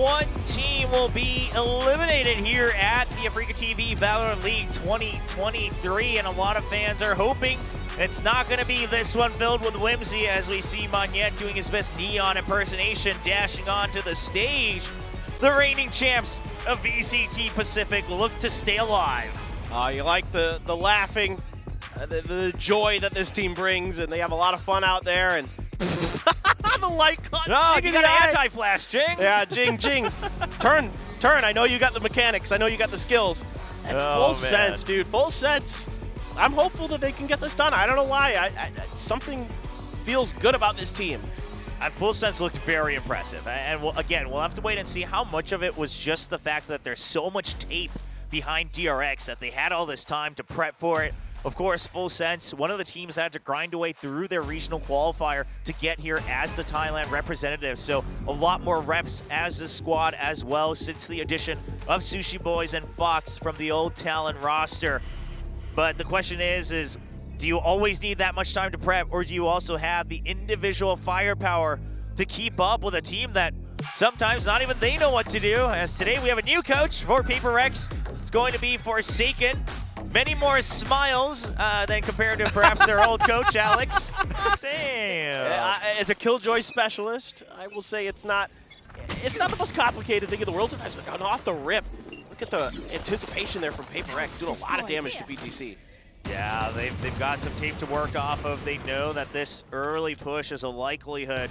one team will be eliminated here at the Africa TV Valorant League 2023, and a lot of fans are hoping it's not going to be this one filled with whimsy, as we see Monette doing his best Neon impersonation, dashing onto the stage. The reigning champs of VCT Pacific look to stay alive. You like the laughing, the joy that this team brings, and they have a lot of fun out there. And the light cut. Oh, you got an anti-flash, Jing. Yeah, Jing. turn. I know you got the mechanics. I know you got the skills. And full sense, dude. Full sense. I'm hopeful that they can get this done. I don't know why. Something feels good about this team. Full sense looked very impressive. And we'll have to wait and see how much of it was just the fact that there's so much tape behind PRX that they had all this time to prep for it. Of course, Full Sense, one of the teams that had to grind away through their regional qualifier to get here as the Thailand representative. So a lot more reps as a squad as well since the addition of Sushi Boys and Fox from the old Talon roster. But the question is do you always need that much time to prep, or do you also have the individual firepower to keep up with a team that sometimes not even they know what to do? As today we have a new coach for PRX. It's going to be Forsaken. Many more smiles than compared to perhaps their old coach, Alex. Damn. It's a Killjoy specialist. I will say it's not the most complicated thing in the world sometimes, but off the rip, look at the anticipation there from PRX, doing a lot of damage to BTC. Yeah, they've got some tape to work off of. They know that this early push is a likelihood.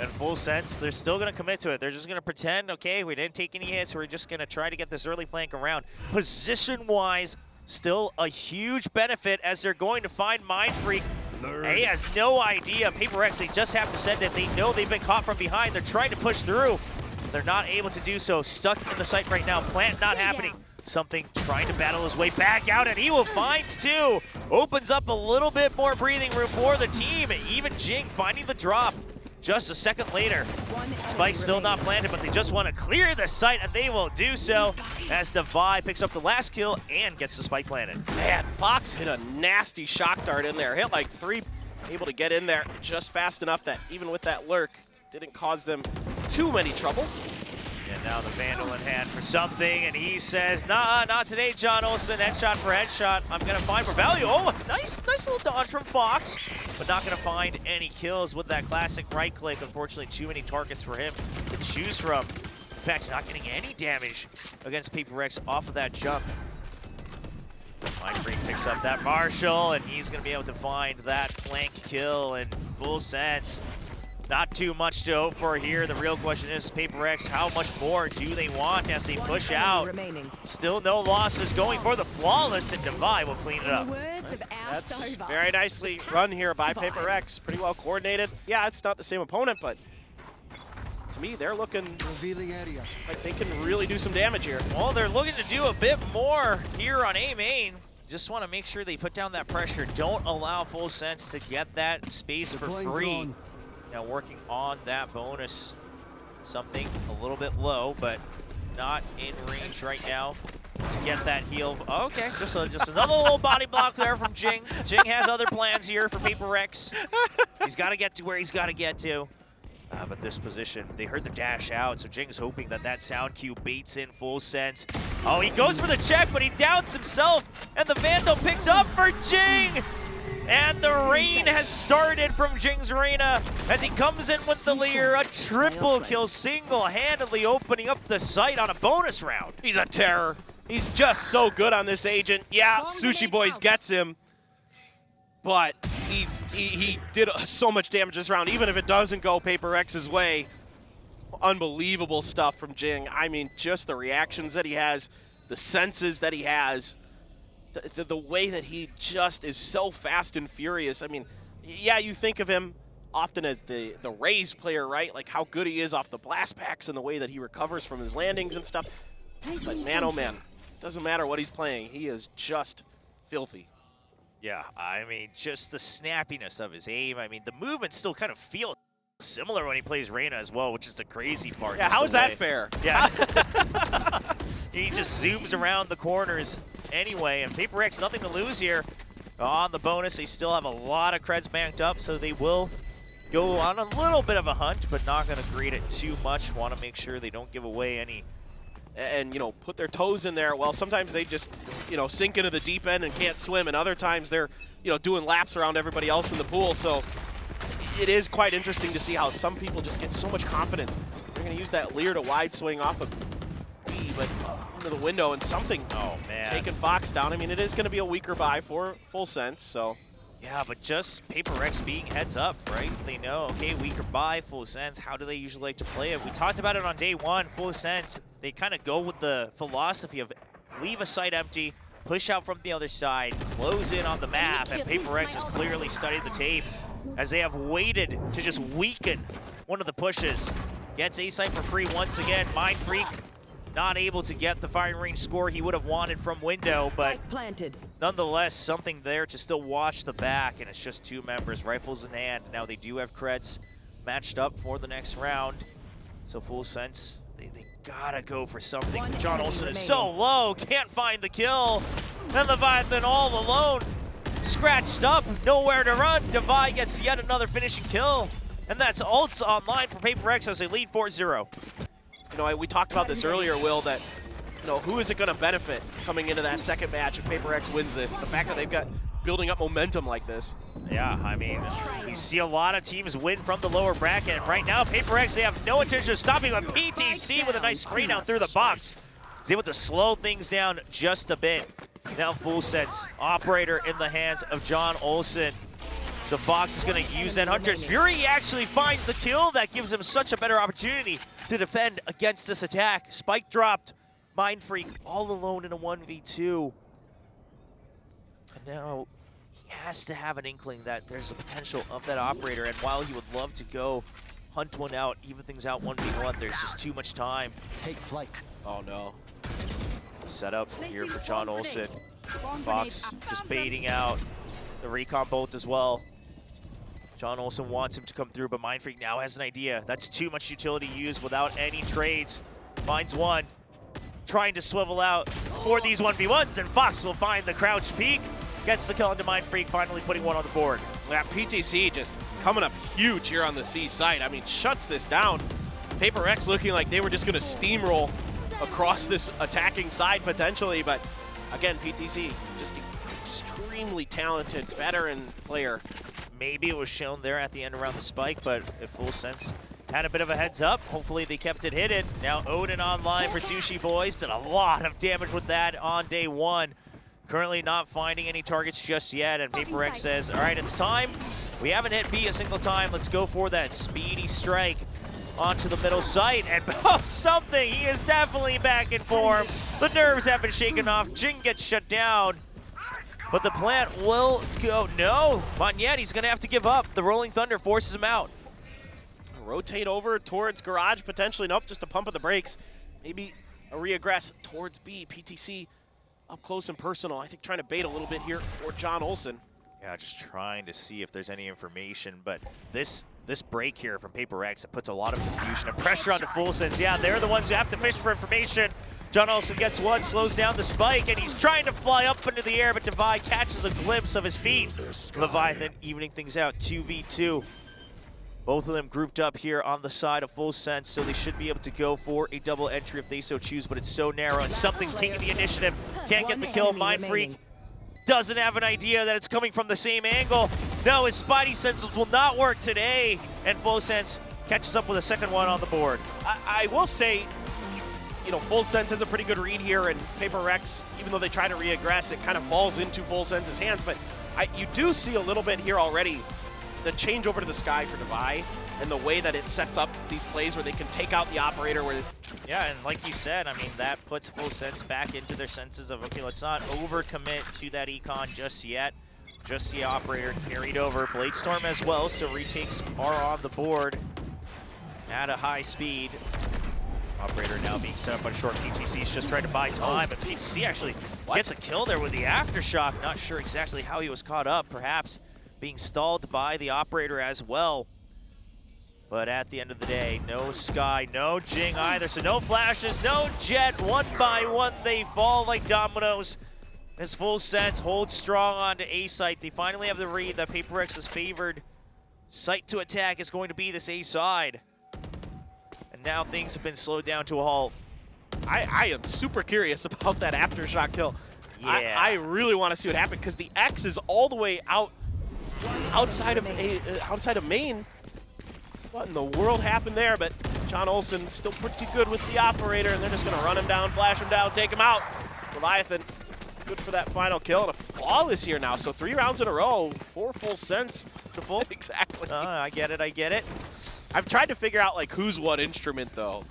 In Full Sense, they're still going to commit to it. They're just going to pretend, okay, we didn't take any hits. We're just going to try to get this early flank around. Position-wise, still a huge benefit as they're going to find Mindfreak. He has no idea. PRX, they just have to send it. They know they've been caught from behind. They're trying to push through. They're not able to do so. Stuck in the site right now. Plant not happening. Something trying to battle his way back out, and he will find two. Opens up a little bit more breathing room for the team. Even Jing finding the drop. Just a second later, Spike's still not planted, but they just want to clear the site, and they will do so as Divide picks up the last kill and gets the Spike planted. Man, Fox hit a nasty shock dart in there. Hit like 3, able to get in there just fast enough that even with that lurk, didn't cause them too many troubles. And now the Vandal in hand for something, and he says, nah, not today, John Olsen. Headshot for headshot. I'm going to find for value. Oh, nice little dodge from Fox, but not going to find any kills with that classic right click. Unfortunately, too many targets for him to choose from. In fact, not getting any damage against PRX off of that jump. Mindfreak picks up that Marshall, and he's going to be able to find that flank kill in Full Sense. Not too much to hope for here. The real question is, PRX, how much more do they want as they push out? Still no losses, going for the flawless, and Divide will clean it up. That's very nicely run here by PRX. Pretty well coordinated. Yeah, it's not the same opponent, but to me, they're looking like they can really do some damage here. Well, they're looking to do a bit more here on A main. Just want to make sure they put down that pressure. Don't allow Full Sense to get that space for free. Now working on that bonus, something a little bit low, but not in range right now to get that heal. Okay, just another little body block there from Jing. Jing has other plans here for PRX. He's got to get to where he's got to get to. But this position, they heard the dash out, so Jing's hoping that sound cue baits in Full Sense. Oh, he goes for the check, but he downs himself, and the Vandal picked up for Jing! And the rain has started from Jing's arena as he comes in with the leer. A triple kill, single-handedly opening up the site on a bonus round. He's a terror. He's just so good on this agent. Yeah, Sushi Boys gets him, but he did so much damage this round. Even if it doesn't go PRX's way, unbelievable stuff from Jing. I mean, just the reactions that he has, the senses that he has. The way that he just is so fast and furious. I mean, yeah, you think of him often as the Raze player, right? Like how good he is off the blast packs and the way that he recovers from his landings and stuff. But man, oh man, doesn't matter what he's playing. He is just filthy. Yeah, I mean, just the snappiness of his aim. I mean, the movements still kind of feel similar when he plays Reyna as well, which is the crazy part. Yeah, how is that fair? Yeah. He just zooms around the corners anyway, and PRX nothing to lose here on the bonus. They still have a lot of creds banked up, so they will go on a little bit of a hunt, but not going to grade it too much. Want to make sure they don't give away any. And, you know, put their toes in there. Well, sometimes they just, you know, sink into the deep end and can't swim, and other times they're, you know, doing laps around everybody else in the pool. So it is quite interesting to see how some people just get so much confidence. They're going to use that leer to wide swing off of B, but into the window and something. Oh, man. Taking Fox down. I mean, it is going to be a weaker buy for Full Sense, so. Yeah, but just PRX being heads up, right? They know, okay, weaker buy, Full Sense. How do they usually like to play it? We talked about it on day one. Full Sense, they kind of go with the philosophy of leave a site empty, push out from the other side, close in on the map, and PRX has clearly studied the tape as they have waited to just weaken one of the pushes. Gets A site for free once again. Mind Freak not able to get the firing range score he would have wanted from window, but nonetheless, something there to still watch the back, and it's just two members, rifles in hand. Now they do have creds matched up for the next round, so Full Sense, they gotta go for something. John Olsen is so low, can't find the kill, and Leviathan all alone, scratched up, nowhere to run. Devi gets yet another finishing kill, and that's ults online for PRX as they lead 4-0. You know, we talked about this earlier, Will, that, you know, who is it going to benefit coming into that second match if PRX wins this? The fact that they've got building up momentum like this. Yeah, I mean, you see a lot of teams win from the lower bracket. And right now, PRX, they have no intention of stopping, but PTC with a nice spray down through the box is able to slow things down just a bit. Now Full Sense, operator in the hands of John Olsen. So Fox is going to use that Hunter's Fury. He actually finds the kill. That gives him such a better opportunity to defend against this attack. Spike dropped. Mind Freak all alone in a 1v2. And now he has to have an inkling that there's a potential of that operator. And while he would love to go hunt one out, even things out 1v1, there's just too much time. Take flight. Oh, no. Set up here for John Olsen. Fox just baiting out the recon bolt as well. John Olsen wants him to come through, but Mind Freak now has an idea. That's too much utility used without any trades. Finds one, trying to swivel out for these 1v1s, and Fox will find the crouch peek. Gets the kill into Mind Freak, finally putting one on the board. Yeah, PTC just coming up huge here on the C site. I mean, shuts this down. PRX looking like they were just going to steamroll across this attacking side potentially, but again, PTC just extremely talented veteran player. Maybe it was shown there at the end around the spike, but if Full Sense had a bit of a heads up, hopefully they kept it hidden. Now Odin online for Sushi Boys, did a lot of damage with that on day one. Currently not finding any targets just yet, and PRX says, all right, it's time. We haven't hit B a single time. Let's go for that speedy strike onto the middle site, and oh, something, he is definitely back in form. The nerves have been shaken off. Jing gets shut down. But the plant will go. No, Magnet, he's going to have to give up. The Rolling Thunder forces him out. Rotate over towards Garage, potentially. Nope, just a pump of the brakes. Maybe a reaggress towards B. PTC up close and personal. I think trying to bait a little bit here for John Olsen. Yeah, just trying to see if there's any information. But this break here from PRX, it puts a lot of confusion and pressure on the Full Sense. Yeah, they're the ones who have to fish for information. John Olsen gets one, slows down the spike, and he's trying to fly up into the air, but Devi catches a glimpse of his feet. Leviathan evening things out, 2v2. Both of them grouped up here on the side of Full Sense, so they should be able to go for a double entry if they so choose, but it's so narrow, and something's taking the initiative. Can't get the kill. Mind Freak doesn't have an idea that it's coming from the same angle. No, his Spidey senses will not work today, and Full Sense catches up with a second one on the board. I will say, you know, Full Sense has a pretty good read here, and PRX, even though they try to reaggress, it kind of falls into Full Sense's hands. But you do see a little bit here already, the change over to the sky for Devi, and the way that it sets up these plays where they can take out the operator. Yeah, and like you said, I mean, that puts Full Sense back into their senses of, okay, let's not overcommit to that econ just yet. Just the operator carried over. Bladestorm as well, so retakes are on the board at a high speed. Operator now being set up on short. PTC's just trying to buy time, and PTC actually gets a kill there with the aftershock. Not sure exactly how he was caught up, perhaps being stalled by the operator as well. But at the end of the day, no Sky, no Jing either, so no flashes, no Jet. One by one, they fall like dominoes. As Full Sense holds strong onto A site. They finally have the read that PRX is favored Site to attack is going to be this A side. And now things have been slowed down to a halt. I am super curious about that aftershock kill. Yeah. I really want to see what happened because the X is all the way outside of main. What in the world happened there? But John Olsen still pretty good with the operator, and they're just going to run him down, flash him down, take him out. Leviathan, good for that final kill, and a flawless here now. So 3 rounds in a row, 4 full cents to full. Exactly. I get it, I get it. I've tried to figure out like who's what instrument though.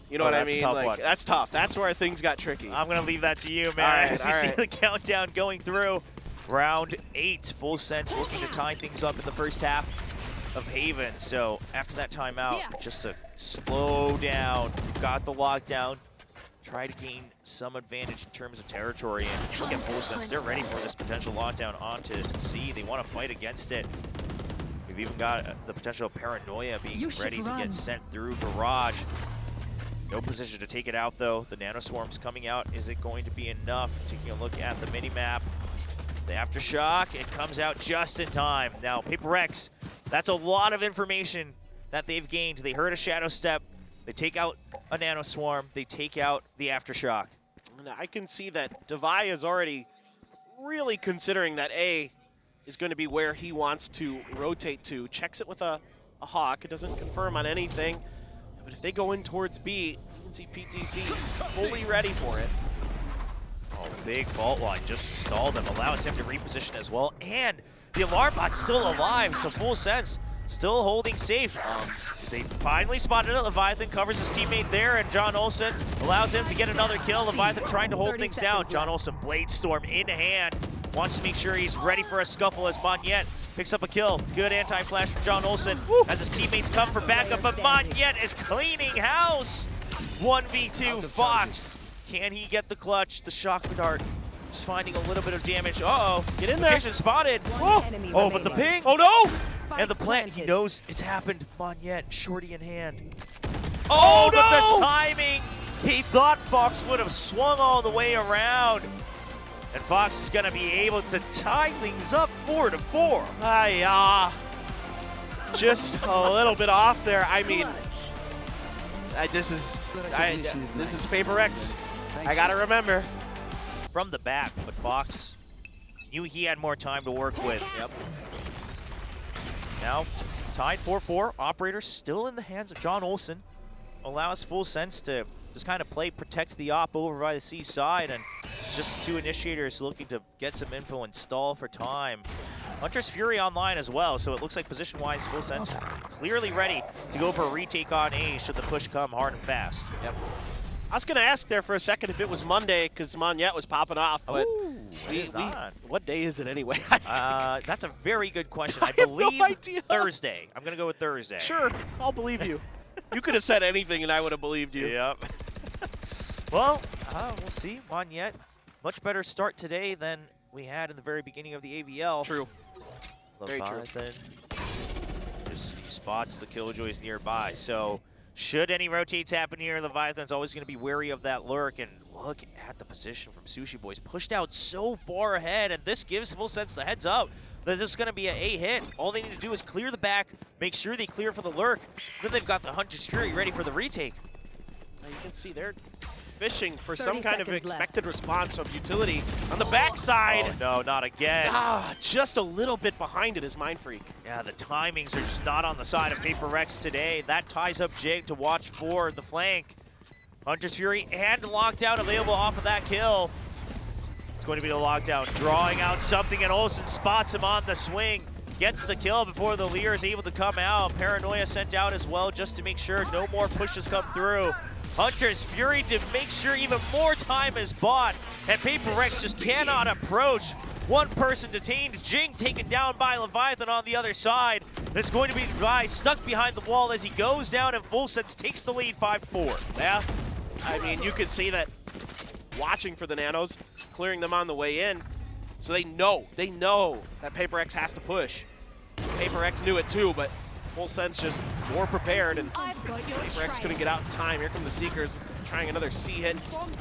You know what I mean? Like, that's tough. That's where things got tricky. I'm going to leave that to you, man. All right, as we see the countdown going through. Round 8, full sense looking to tie things up in the first half of Haven. So after that timeout, just to slow down. You've got the lockdown. Try to gain some advantage in terms of territory. And look at full sense. They're ready for this potential lockdown onto C. They want to fight against it. We've even got the potential of Paranoia being ready to get sent through Garage. No position to take it out, though. The nanoswarm's coming out. Is it going to be enough? Taking a look at the mini-map. The aftershock, it comes out just in time. Now, PRX, that's a lot of information that they've gained. They heard a shadow step. They take out a nanoswarm. They take out the aftershock. And I can see that Devi is already really considering that A is going to be where he wants to rotate to. Checks it with a Hawk. It doesn't confirm on anything. But if they go in towards B, you can see PTC fully ready for it. Oh, big fault line just stalled him, allows him to reposition as well. And the alarm bot's still alive, so full sense, still holding safe. They finally spotted it. Leviathan covers his teammate there, and John Olsen allows him to get another kill. Leviathan trying to hold things down. John Olsen, Blade Storm in hand, wants to make sure he's ready for a scuffle as Monyet picks up a kill. Good anti-flash from John Olsen as his teammates come for backup, but Monyet is cleaning house. 1v2 Fox. Can he get the clutch? The shock dart just finding a little bit of damage. Uh-oh. Get in there. Location spotted. Oh, but the ping. Oh, no. And the plant, he knows it's happened. Monyet, shorty in hand. Oh, but no. the timing. He thought Fox would have swung all the way around. And Fox is going to be able to tie things up 4-4. Just a little bit off there. I mean, this is PRX. I gotta remember. From the back, but Fox knew he had more time to work with. Yep. Now, tied 4-4. Operator still in the hands of John Olsen. Allows full sense to just kind of protect the op over by the C side, and just 2 initiators looking to get some info and stall for time. Hunter's Fury online as well, so it looks like position-wise, full sense clearly ready to go for a retake on A should the push come hard and fast. Yep. I was gonna ask there for a second if it was Monday because Monyet was popping off, but it is not. What day is it anyway? That's a very good question. I have no believe idea. Thursday. I'm gonna go with Thursday. Sure, I'll believe you. You could have said anything and I would have believed you. Yep. Well, we'll see. Monyet, much better start today than we had in the very beginning of the AVL. True. Very true. Just spots the Killjoys nearby. So should any rotates happen here, Leviathan's always going to be wary of that lurk. And look at the position from Sushi Boys. Pushed out so far ahead, and this gives full sense the heads up that this is going to be an A hit. All they need to do is clear the back, make sure they clear for the lurk. Then they've got the Hunter's Fury ready for the retake. You can see they're fishing for some kind of expected response of utility on the backside. Oh no, not again. Just a little bit behind it is Mindfreak. Yeah, the timings are just not on the side of PRX today. That ties up Jig to watch for the flank. Hunter's Fury and lockdown available off of that kill. It's going to be the lockdown, drawing out something, and Olsen spots him on the swing. Gets the kill before the Lear is able to come out. Paranoia sent out as well just to make sure no more pushes come through. Hunter's Fury to make sure even more time is bought, and PRX just cannot approach. One person detained, Jing taken down by Leviathan on the other side. It's going to be Devi stuck behind the wall as he goes down, and full sense takes the lead 5-4. Yeah, I mean, you could see that watching for the nanos, clearing them on the way in, so they know that PRX has to push. PRX knew it too, but full sense just more prepared, and PRX couldn't get out in time. Here come the Seekers, trying another C hit.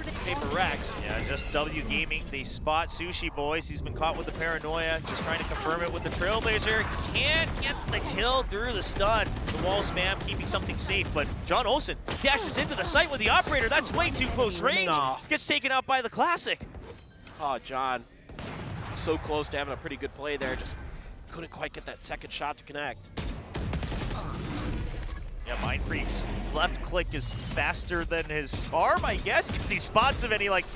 It's PRX. Yeah, just W Gaming. They spot Sushi Boys. He's been caught with the paranoia. Just trying to confirm it with the Trailblazer. Can't get the kill through the stun. The wall spam keeping something safe, but John Olsen dashes into the site with the operator. That's way too close range. No. Gets taken out by the Classic. Oh, John. So close to having a pretty good play there. Just couldn't quite get that second shot to connect. Yeah, Mind Freak's left click is faster than his arm, I guess, because he spots him and he like...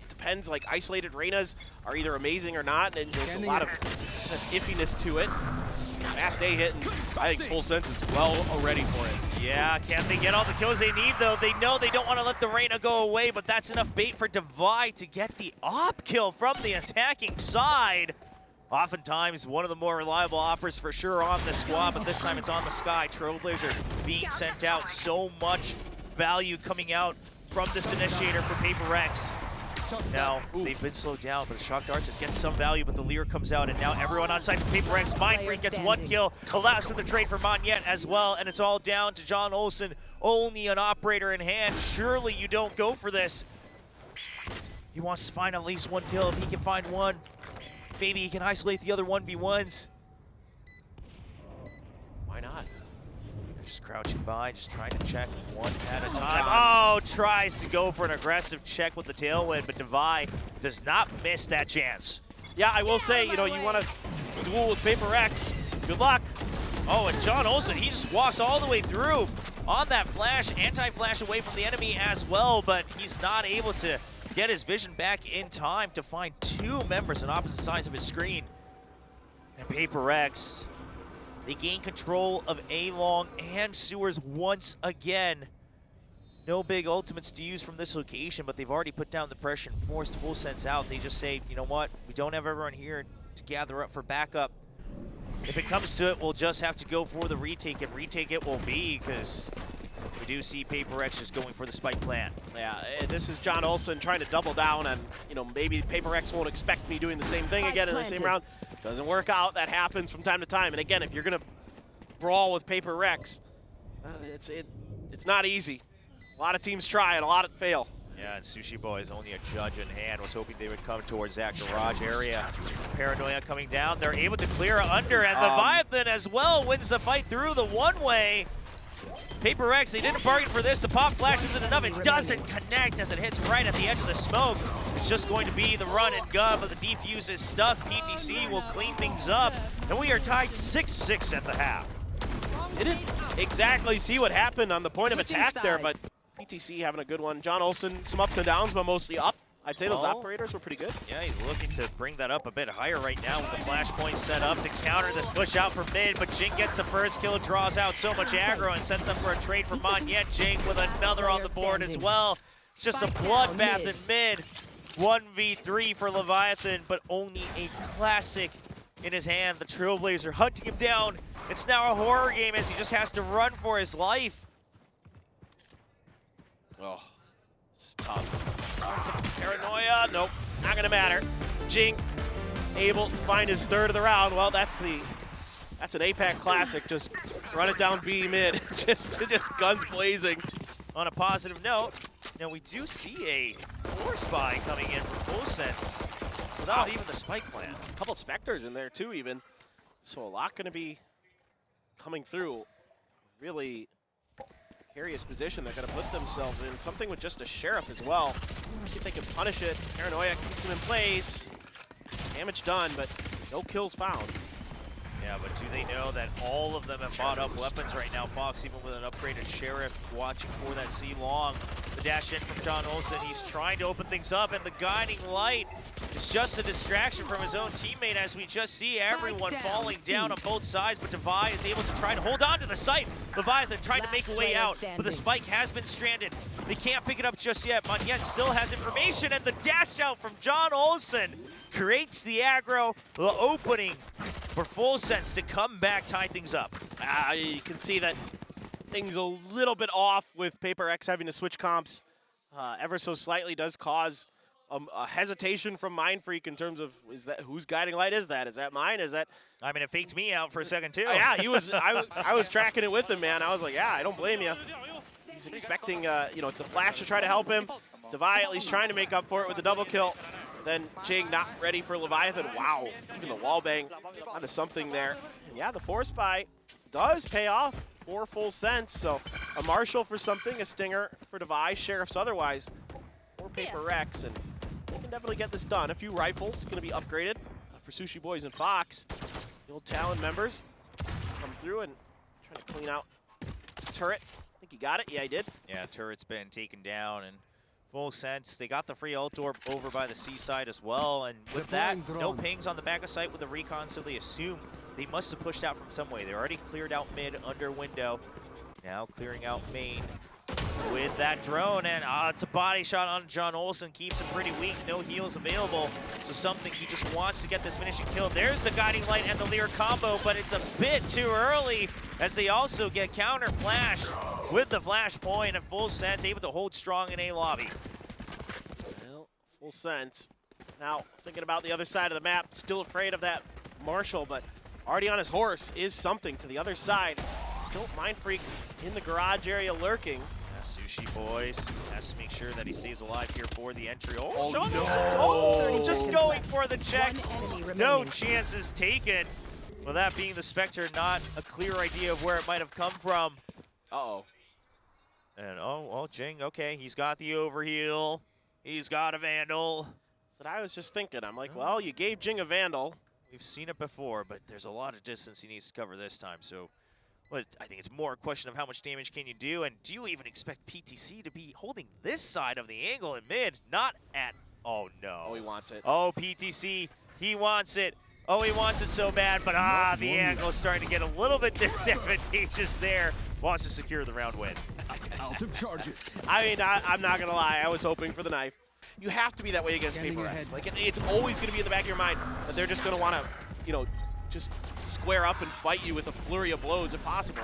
Depends, like isolated Reynas are either amazing or not, and there's a lot of iffiness to it. Fast A hit, and I think Full Sense is well ready for it. Yeah, can they get all the kills they need though? They know they don't want to let the Reyna go away, but that's enough bait for Divide to get the op kill from the attacking side. Oftentimes, one of the more reliable offers for sure on this squad, but this time it's on the Sky. Trailblazer being sent out. So much value coming out from this initiator for PRX. Now, they've been slowed down, but the Shock Darts, it gets some value, but the Leer comes out, and now everyone on site for PRX. Mind Freak gets one kill, allows for the trade for Monyet as well, and it's all down to John Olsen. Only an operator in hand. Surely you don't go for this. He wants to find at least one kill. If he can find one, maybe he can isolate the other 1v1s. Why not? Just crouching by, just trying to check one at a time. Oh, tries to go for an aggressive check with the tailwind, but Divide does not miss that chance. Yeah, I will say, you know, you want to duel with PRX. Good luck. Oh, and John Olsen, he just walks all the way through on that flash, anti-flash away from the enemy as well, but he's not able to get his vision back in time to find two members on opposite sides of his screen. And PRX, they gain control of A-Long and Sewers once again. No big ultimates to use from this location, but they've already put down the pressure and forced Full Sense out. They just say, you know what, we don't have everyone here to gather up for backup. If it comes to it, we'll just have to go for the retake, and retake it will be, because we do see PRX just going for the spike plant. Yeah, this is John Olsen trying to double down on, you know, maybe PRX won't expect me doing the same thing again in the same round. Doesn't work out. That happens from time to time. And again, if you're going to brawl with PRX, it's not easy. A lot of teams try and a lot fail. Yeah, and Sushi Boys, only a judge in hand, was hoping they would come towards that garage area. Paranoia coming down. They're able to clear under, and Leviathan as well wins the fight through the one-way. PRX, they didn't bargain for this. The pop flash isn't enough. It doesn't connect as it hits right at the edge of the smoke. It's just going to be the run and gun, but the defuse is stuck. PTC will clean things up, and we are tied 6-6 at the half. Didn't exactly see what happened on the point of attack there, but PTC having a good one. John Olsen, some ups and downs, but mostly up. I'd say those operators were pretty good. Yeah, he's looking to bring that up a bit higher right now with the flashpoint set up to counter this push out from mid, but Jink gets the first kill, draws out so much aggro, and sets up for a trade for Monyet. Jink with another on the board as well. It's just a bloodbath in mid. 1v3 for Leviathan, but only a Classic in his hand. The Trailblazer hunting him down. It's now a horror game as he just has to run for his life. Oh, it's tough. Paranoia, nope, not gonna matter. Jink able to find his third of the round. Well, that's an APAC Classic. Just run it down B mid, just guns blazing. On a positive note, now we do see a 4-spy coming in from Full Sense without even the spike plan. A couple Spectres in there too, even. So a lot gonna be coming through. Really precarious position they're going to put themselves in. Something with just a Sheriff as well. See if they can punish it. Paranoia keeps him in place. Damage done, but no kills found. Yeah, but do they know that all of them have bought up weapons right now? Fox, even with an upgraded Sheriff, watching for that C-Long. The dash in from John Olsen. He's trying to open things up, and the guiding light is just a distraction from his own teammate as we just see everyone falling down on both sides, but Divide is able to try to hold on to the site. Leviathan trying to make a way out, but the spike has been stranded. They can't pick it up just yet. Monyet still has information, and the dash out from John Olsen creates the aggro, the opening for Full Sense to come back, tie things up. You can see that things a little bit off with PRX having to switch comps ever so slightly. Does cause a hesitation from Mind Freak in terms of whose guiding light is that? Is that mine? Is that? I mean, it faked me out for a second too. Yeah, he was. I was tracking it with him, man. I was like, yeah, I don't blame you. He's expecting, you know, it's a flash to try to help him. Devi at least trying to make up for it with the double kill. Then Jing not ready for Leviathan. Wow, even the wall bang onto something there. And yeah, the force buy does pay off for full sense. So a Marshall for something, a Stinger for Devi, Sheriff's otherwise for PRX, and they can definitely get this done. A few rifles going to be upgraded for Sushi Boys and Fox. The old Talon members come through and try to clean out turret. I think he got it. Yeah, he did. Yeah, turret's been taken down, and full sense. They got the free ult door over by the seaside as well, and with that, no pings on the back of site with the recon, so they assume they must have pushed out from some way. They already cleared out mid under window. Now clearing out main with that drone, and it's a body shot on John Olsen. Keeps him pretty weak, no heals available. So something, he just wants to get this finishing kill. There's the guiding light and the Lear combo, but it's a bit too early as they also get counter flash with the flash point, and full sense able to hold strong in A lobby. Well, full sense. Now thinking about the other side of the map, still afraid of that Marshall, but already on his horse is something to the other side. Still Mind Freak in the garage area lurking. Yeah, Sushi Boys has to make sure that he stays alive here for the entry. Oh, John no. Olsen, just going for the checks. No chances taken. Well, that being the Spectre, not a clear idea of where it might have come from. Uh-oh. And well, Jing, okay, he's got the overheal. He's got a Vandal. But I was just thinking, I'm like, well, you gave Jing a Vandal. We've seen it before, but there's a lot of distance he needs to cover this time. So, well, I think it's more a question of how much damage can you do, and do you even expect PTC to be holding this side of the angle in mid? Not at, oh no. Oh, he wants it. Oh, PTC, he wants it. Oh, he wants it so bad, but the angle is starting to get a little bit disadvantageous there. Wants to secure the round win. Out of charges. I mean, I'm not gonna lie, I was hoping for the knife. You have to be that way against PRX. Like, it's always gonna be in the back of your mind that they're just gonna wanna, you know, just square up and fight you with a flurry of blows if possible.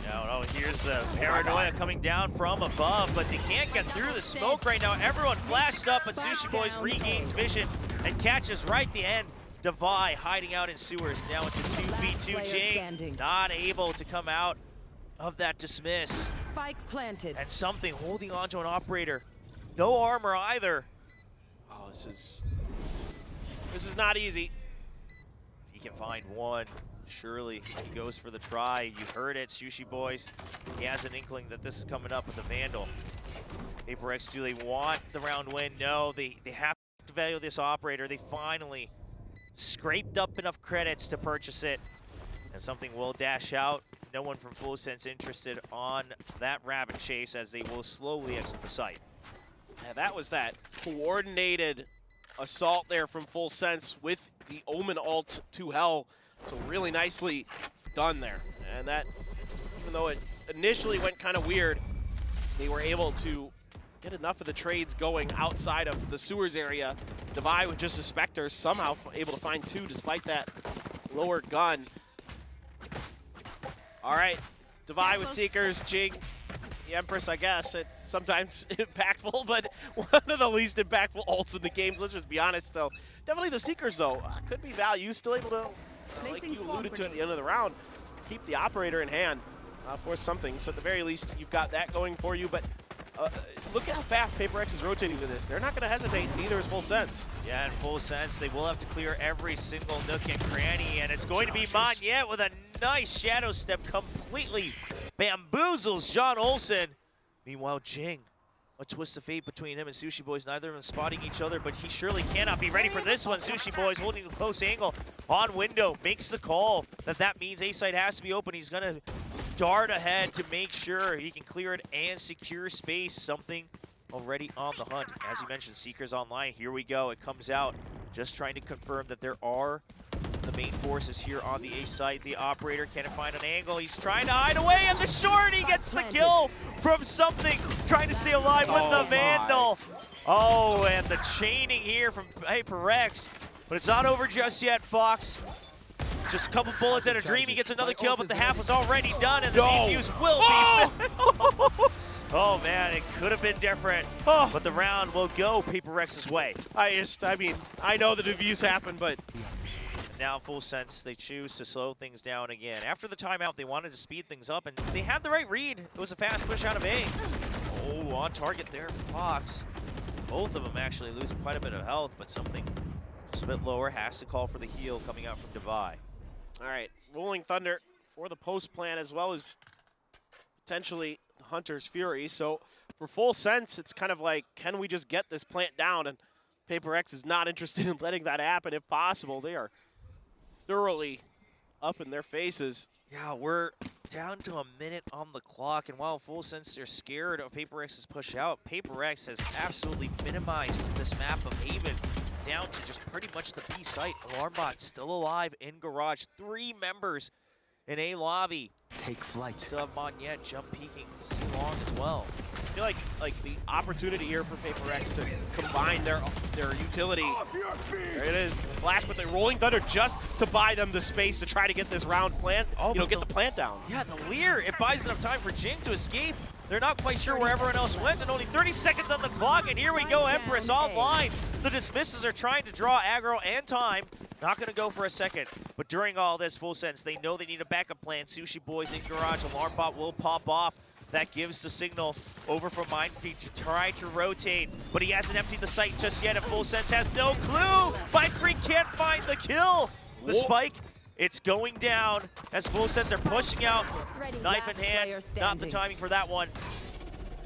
No, here's Paranoia coming down from above, but they can't get through the smoke right now. Everyone flashed up, but Sushi Boys regains vision and catches right the end. Devi hiding out in sewers, now into 2v2. Jing not able to come out of that dismiss. Spike planted. And something holding on to an operator. No armor either. Oh, this is not easy. He can find one. Surely he goes for the try. You heard it, Sushi Boys. He has an inkling that this is coming up with the Vandal. PRX, do they want the round win? No, they have to value this operator. They finally scraped up enough credits to purchase it. And something will dash out. No one from Full Sense interested on that rabbit chase as they will slowly exit the site. Yeah, that was that coordinated assault there from Full Sense with the Omen ult to hell. So really nicely done there. And that, even though it initially went kind of weird, they were able to get enough of the trades going outside of the sewers area. Devi with just a Spectre, somehow able to find two despite that lower gun. All right, Devi with Seekers, Jing, the Empress, I guess. It's sometimes impactful, but one of the least impactful ults in the games, let's just be honest. So definitely the Seekers, though, could be value. Still able to, like you alluded to at the end of the round, keep the operator in hand for something. So at the very least, you've got that going for you. But look at how fast PRX is rotating with this. They're not going to hesitate, neither is Full Sense. Yeah, in Full Sense, they will have to clear every single nook and cranny, and it's going to be Monyet with a nice shadow step, completely bamboozles John Olsen. Meanwhile, Jing, a twist of fate between him and Sushi Boys, neither of them spotting each other, but he surely cannot be ready for this one. Sushi Boys holding the close angle on window, makes the call that means A site has to be open. He's gonna dart ahead to make sure he can clear it and secure space. Something already on the hunt. As you mentioned, Seekers online, here we go. It comes out, just trying to confirm that there are the main forces here on the A site. The operator can't find an angle. He's trying to hide away, and the short, he gets the kill from something, trying to stay alive with the Vandal. Oh, and the chaining here from PRX. But it's not over just yet, Fox. Just a couple bullets and a dream. He gets another kill, but the half was already done, and the defuse will be. Oh man, it could have been different, but the round will go PRX's way. I mean, I know the defuse happened, but now full sense, they choose to slow things down again. After the timeout, they wanted to speed things up, and they had the right read. It was a fast push out of A. Oh, on target there for Fox. Both of them actually losing quite a bit of health, but something just a bit lower has to call for the heal coming out from Devi. All right, Rolling Thunder for the post plan as well as potentially Hunter's Fury. So for full sense, it's kind of like, can we just get this plant down? And PRX is not interested in letting that happen if possible. They are thoroughly up in their faces. Yeah, we're down to a minute on the clock, and while full sense they're scared of PRX's push out, PRX has absolutely minimized this map of Haven down to just pretty much the B site. Alarmbot still alive in garage. 3 members in A lobby. Take flight. Still have Monyet jump peeking, C long as well. I feel like the opportunity here for PRX to combine their utility. There it is, the flash, but the Rolling Thunder just to buy them the space to try to get this round plant, get the plant down. Yeah, the Leer, it buys enough time for Jing to escape. They're not quite sure where everyone else went, and only 30 seconds on the clock, and here we go, Empress online. The dismisses are trying to draw aggro and time. Not gonna go for a second, but during all this, full sense, they know they need a backup plan. Sushi Boys in garage, Alarmbot will pop off. That gives the signal over from Mindfreak to try to rotate, but he hasn't emptied the site just yet, and full sense has no clue. Mindfreak can't find the kill. The spike, it's going down as full sense are pushing out. Knife in hand, not the timing for that one.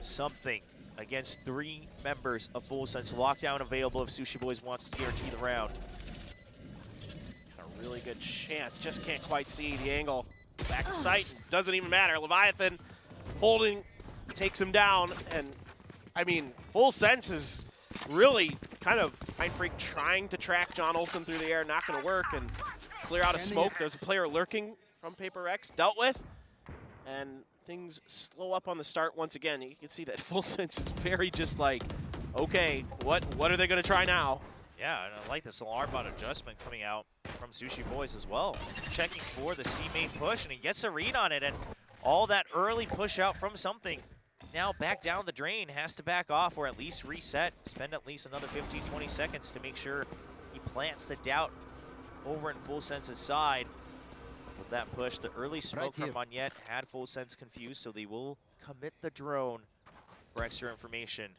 Something against 3 members of full sense. Lockdown available if Sushi Boys wants to guarantee the round. A really good chance, just can't quite see the angle. Back to sight, doesn't even matter. Leviathan holding, takes him down, and I mean, full sense is really kind of Mindfreak trying to track John Olsen through the air, not gonna work, and clear out of smoke. There's a player lurking from PRX, dealt with, and things slow up on the start once again. You can see that full sense is very just like, okay, what are they gonna try now? Yeah, and I like this Alarmbot adjustment coming out from Sushi Boys as well. Checking for the C-main push, and he gets a read on it, and all that early push out from something. Now back down the drain, has to back off or at least reset. Spend at least another 15-20 seconds to make sure he plants the doubt over in full sense's side. With that push, the early smoke from Monyet had full sense confused, so they will commit the drone for extra information.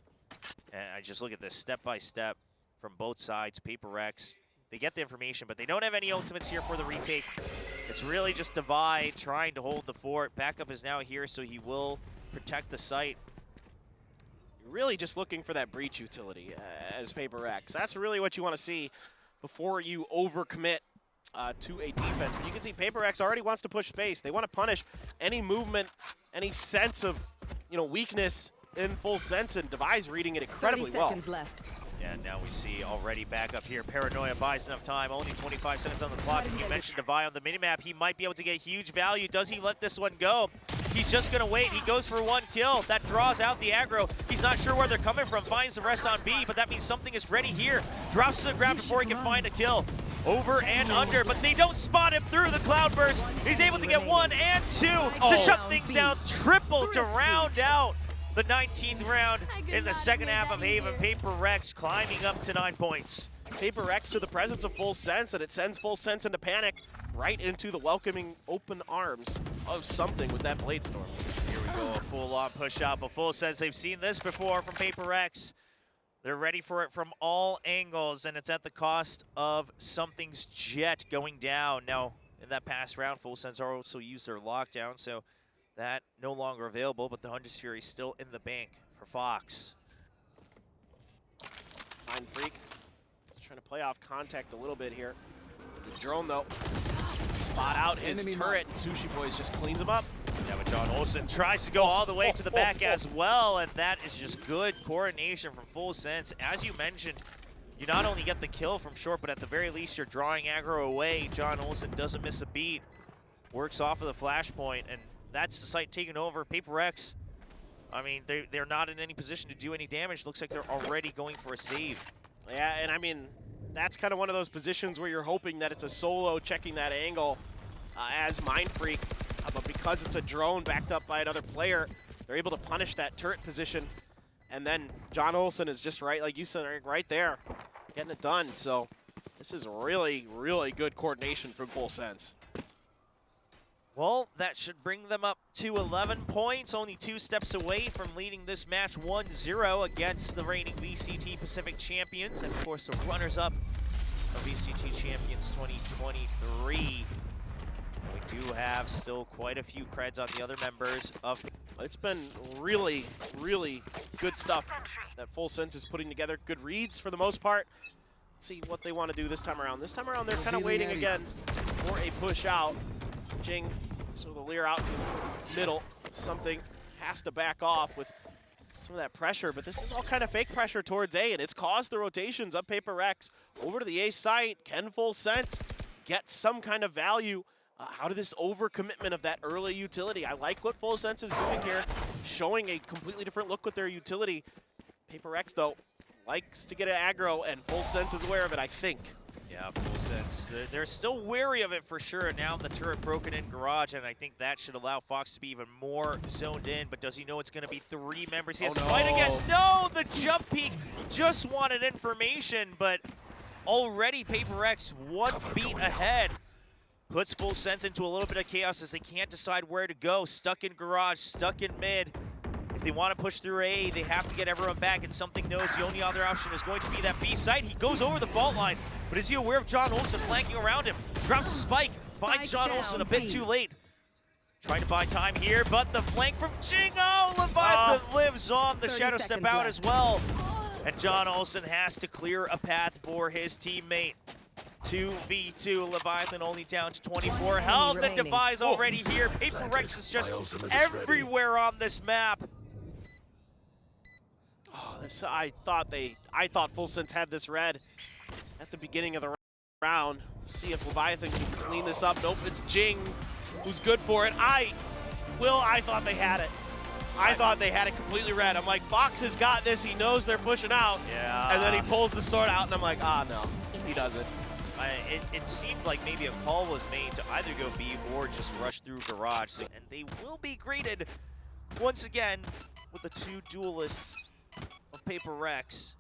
And I just look at this step by step from both sides. PRX, they get the information, but they don't have any ultimates here for the retake. It's really just Devi trying to hold the fort. Backup is now here, so he will protect the site. You're really just looking for that breach utility as PRX. That's really what you want to see before you overcommit to a defense. But you can see PRX already wants to push space. They want to punish any movement, any sense of weakness in full sense, and Devi's reading it incredibly 30 well. seconds left. Yeah, now we see already back up here. Paranoia buys enough time. Only 25 seconds on the clock. And you mentioned Devi on the minimap. He might be able to get huge value. Does he let this one go? He's just going to wait. He goes for 1 kill. That draws out the aggro. He's not sure where they're coming from. Finds the rest on B, but that means something is ready here. Drops to the ground before he can find a kill. Over and under, but they don't spot him through the cloudburst. He's able to get 1 and 2 to shut things down. Triple to round out the 19th round in the second half of Haven. PRX climbing up to 9 points. PRX to the presence of full sense, and it sends full sense into panic, right into the welcoming open arms of something with that Blade Storm. Here we go, a full-on push out, but full sense they've seen this before from PRX. They're ready for it from all angles, and it's at the cost of something's jet going down. Now, in that past round, full sense also used their lockdown, so that no longer available, but the Hunter's Fury still in the bank for Fox. Mindfreak trying to play off contact a little bit here. The drone, though, spot out his turret, and Sushi Boys just cleans him up. Yeah, but John Olsen tries to go all the way to the back as well, and that is just good coordination from full sense. As you mentioned, you not only get the kill from short, but at the very least you're drawing aggro away. John Olsen doesn't miss a beat, works off of the flashpoint, and that's the site taken over. PRX, I mean, they're not in any position to do any damage. Looks like they're already going for a save. Yeah, and I mean, that's kind of one of those positions where you're hoping that it's a solo checking that angle as Mindfreak. But because it's a drone backed up by another player, they're able to punish that turret position. And then John Olsen is just right, like you said, right there, getting it done. So This is really, really good coordination from Full Sense. Well, that should bring them up to 11 points, only 2 steps away from leading this match 1-0 against the reigning VCT Pacific champions, and of course the runners-up of VCT Champions 2023. We do have still quite a few creds on the other members of. It's been really, really good stuff that Full Sense is putting together. Good reads for the most part. Let's see what they want to do this time around. This time around, they're kind of waiting again for a push out. Jing, so the Lear out to middle. Something has to back off with some of that pressure, but this is all kind of fake pressure towards A, and it's caused the rotations of PRX over to the A site. Can Full Sense get some kind of value out of this overcommitment of that early utility? I like what Full Sense is doing here, showing a completely different look with their utility. PRX, though, likes to get an aggro, and Full Sense is aware of it, I think. Yeah, Full Sense. They're still wary of it for sure. Now the turret broken in garage, and I think that should allow Fox to be even more zoned in. But does he know it's going to be 3 members he has to fight against? No, the jump peak just wanted information, but already PRX 1 beat ahead. Puts Full Sense into a little bit of chaos as they can't decide where to go. Stuck in garage, stuck in mid. If they want to push through A, they have to get everyone back, and Something knows the only other option is going to be that B site. He goes over the fault line, but is he aware of John Olsen flanking around him? Drops a spike, finds John Olsen a bit too late. Trying to buy time here, but the flank from Jingo! Leviathan lives on the shadow step out as well. And John Olsen has to clear a path for his teammate. 2v2, Leviathan only down to 24 health, and Devi's already here. PRX is just everywhere on this map. Oh, I thought Full Sense had this red at the beginning of the round. See if Leviathan can clean this up. Nope, it's Jing who's good for it. I thought they had it. I thought they had it completely red. I'm like, Fox has got this. He knows they're pushing out. Yeah. And then he pulls the sword out, and I'm like, ah, no, he doesn't. It seemed like maybe a call was made to either go B or just rush through garage, and they will be greeted once again with the 2 duelists of PRX.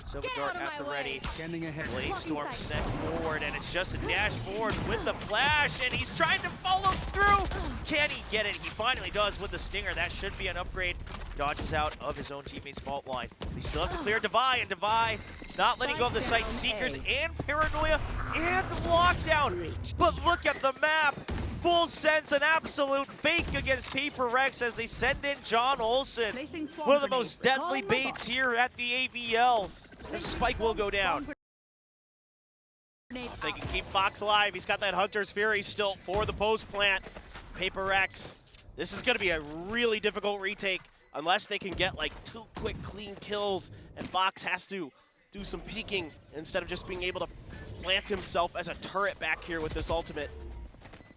Silver Dart at the ready. Scanning ahead. Blade Storm sent forward, and it's just a dash forward with the flash, and he's trying to follow through. Can he get it? He finally does with the Stinger. That should be an upgrade. Dodges out of his own teammate's fault line. They still have to clear Devi, and Devi not letting go of the site. Seekers and Paranoia and Lockdown. But look at the map. Full Sense, an absolute fake against PRX as they send in John Olsen. One of the most deadly baits here at the AVL. This spike will go down. They can keep Fox alive. He's got that Hunter's Fury still for the post plant. PRX, this is going to be a really difficult retake unless they can get like 2 quick clean kills, and Fox has to do some peeking instead of just being able to plant himself as a turret back here with this ultimate.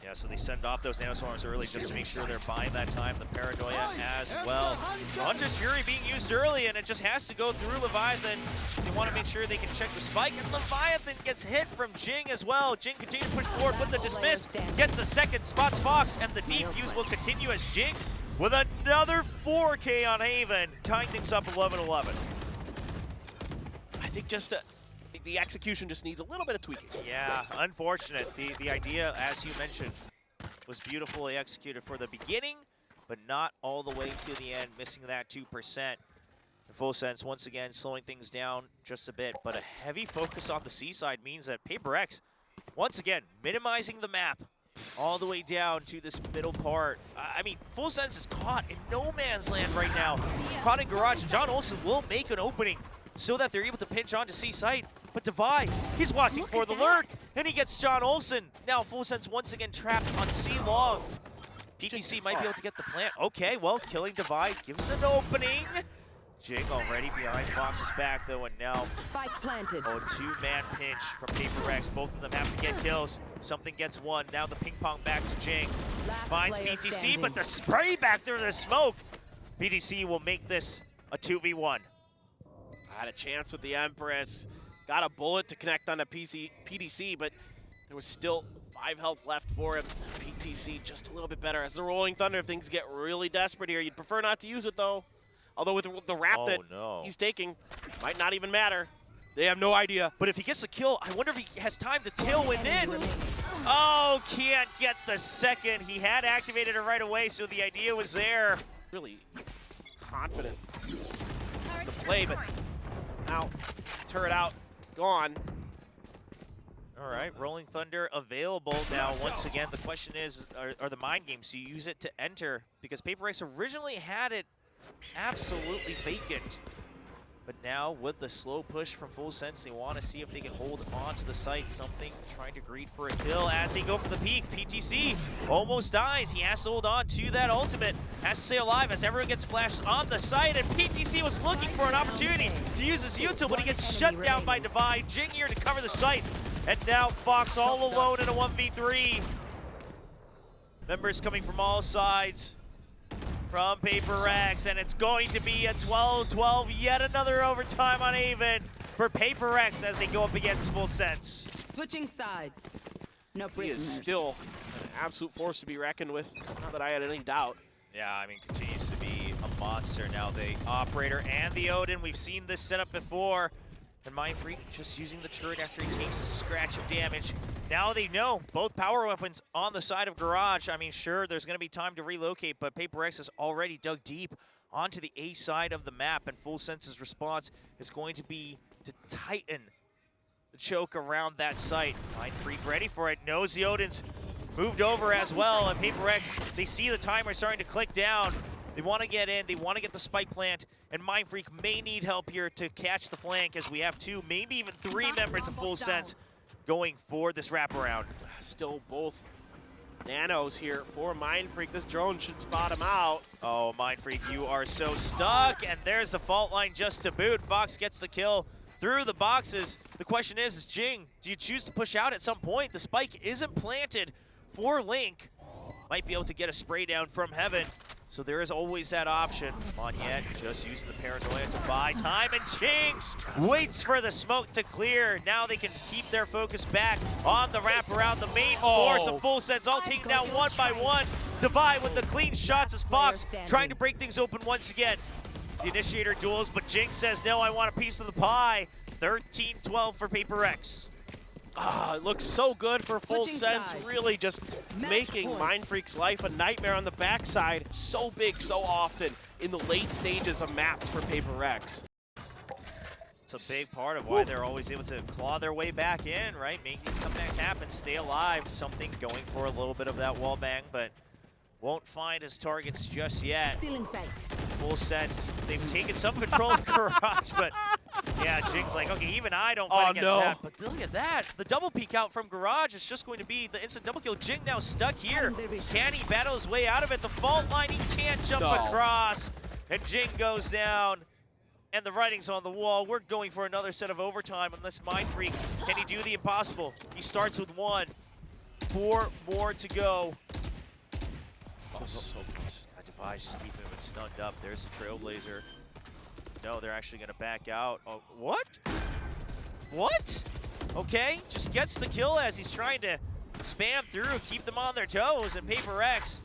Yeah, so they send off those nanoswarms early just to make sure they're buying that time. The Paranoia as well. Hunter's Fury being used early, and it just has to go through Leviathan. They want to make sure they can check the spike, and Leviathan gets hit from Jing as well. Jing continues to push forward with the dismiss, gets a second, spots Fox, and the defuse will continue as Jing with another 4K on Haven, tying things up 11-11. I think just the execution just needs a little bit of tweaking. Yeah, unfortunate. The idea, as you mentioned, was beautifully executed for the beginning, but not all the way to the end, missing that 2%. In Full Sense, once again, slowing things down just a bit, but a heavy focus on the C side means that PRX, once again, minimizing the map all the way down to this middle part. I mean, Full Sense is caught in no man's land right now. Caught in garage. John Olsen will make an opening so that they're able to pinch onto C site. But Devi, he's watching for the lurk, and he gets John Olsen. Now Full Sense once again trapped on C long. PTC might be able to get the plant. Okay, well, killing Devi gives an opening. Jing already behind Fox's back though, and now Spike planted. 2-man pinch from PRX. Both of them have to get kills. Something gets one. Now the ping pong back to Jing. Finds PTC, standing. But the spray back through the smoke. PTC will make this a 2v1. Had a chance with the Empress. Got a bullet to connect on a PTC, but there was still 5 health left for him. PTC just a little bit better. As the Rolling Thunder, if things get really desperate here, you'd prefer not to use it though. Although with the wrap that he's taking, might not even matter. They have no idea. But if he gets a kill, I wonder if he has time to tailwind in. Oh, can't get the second. He had activated it right away, so the idea was there. Really confident in the play, but now turret out, gone. All right, Rolling Thunder available now. Once again, the question is, are the mind games? Do you use it to enter? Because PRX originally had it absolutely vacant. But now with the slow push from Full Sense, they want to see if they can hold on to the site. Something trying to greed for a kill as they go for the peak. PTC almost dies. He has to hold on to that ultimate. Has to stay alive as everyone gets flashed on the site. And PTC was looking for an opportunity to use his util, but he gets shut down by Divide. Jing here to cover the site. And now Fox all alone in a 1v3. Members coming from all sides from PRX, and it's going to be a 12-12, yet another overtime on Aven for PRX as they go up against Full Sense. Switching sides. No He prisoners. is still an absolute force to be reckoned with, not that I had any doubt. Yeah, I mean, continues to be a monster. Now the Operator and the Odin, we've seen this setup before. And Mindfreak just using the turret after he takes a scratch of damage. Now they know both power weapons on the side of Garage. I mean, sure, there's going to be time to relocate, but PRX has already dug deep onto the A side of the map, and Full Sense's response is going to be to tighten the choke around that site. Mindfreak ready for it, knows the Odin's moved over as well, and PRX, they see the timer starting to click down. They want to get in, they want to get the spike plant, and Mindfreak may need help here to catch the flank as we have 2, maybe even 3 members of Full Sense going for this wraparound. Still both nanos here for Mindfreak. This drone should spot him out. Oh, Mindfreak, you are so stuck, and there's the fault line just to boot. Fox gets the kill through the boxes. The question is Jing, do you choose to push out at some point? The spike isn't planted for Link. Might be able to get a spray down from heaven. So there is always that option. Monyet just using the paranoia to buy time, and Jing waits for the smoke to clear. Now they can keep their focus back on the wraparound. The main force of Full Sense all taken down one by one. Divide with the clean shots as Fox trying to break things open once again. The initiator duels, but Jing says, no, I want a piece of the pie. 13-12 for PRX. Ah, it looks so good for Full Switching Sense, sides. really just making Mindfreak's life a nightmare on the backside. So big, so often in the late stages of maps for PRX. It's a big part of why they're always able to claw their way back in, right? Make these comebacks happen, stay alive. Something going for a little bit of that wall bang, but won't find his targets just yet. Stealing sight. Full Sense, they've taken some control of Garage, but yeah, Jing's like, okay, even I don't fight against that. But look at that, the double peek out from Garage is just going to be the instant double kill. Jing now stuck here. Can he battle his way out of it? The fault line, he can't jump across. And Jing goes down. And the writing's on the wall. We're going for another set of overtime unless Mindfreak, can he do the impossible? He starts with 1. 4 more to go. Oh, so close. That device just keeping him stunned up. There's the Trailblazer. No, they're actually gonna back out. Oh, what? What? Okay, just gets the kill as he's trying to spam through, keep them on their toes, and PRX.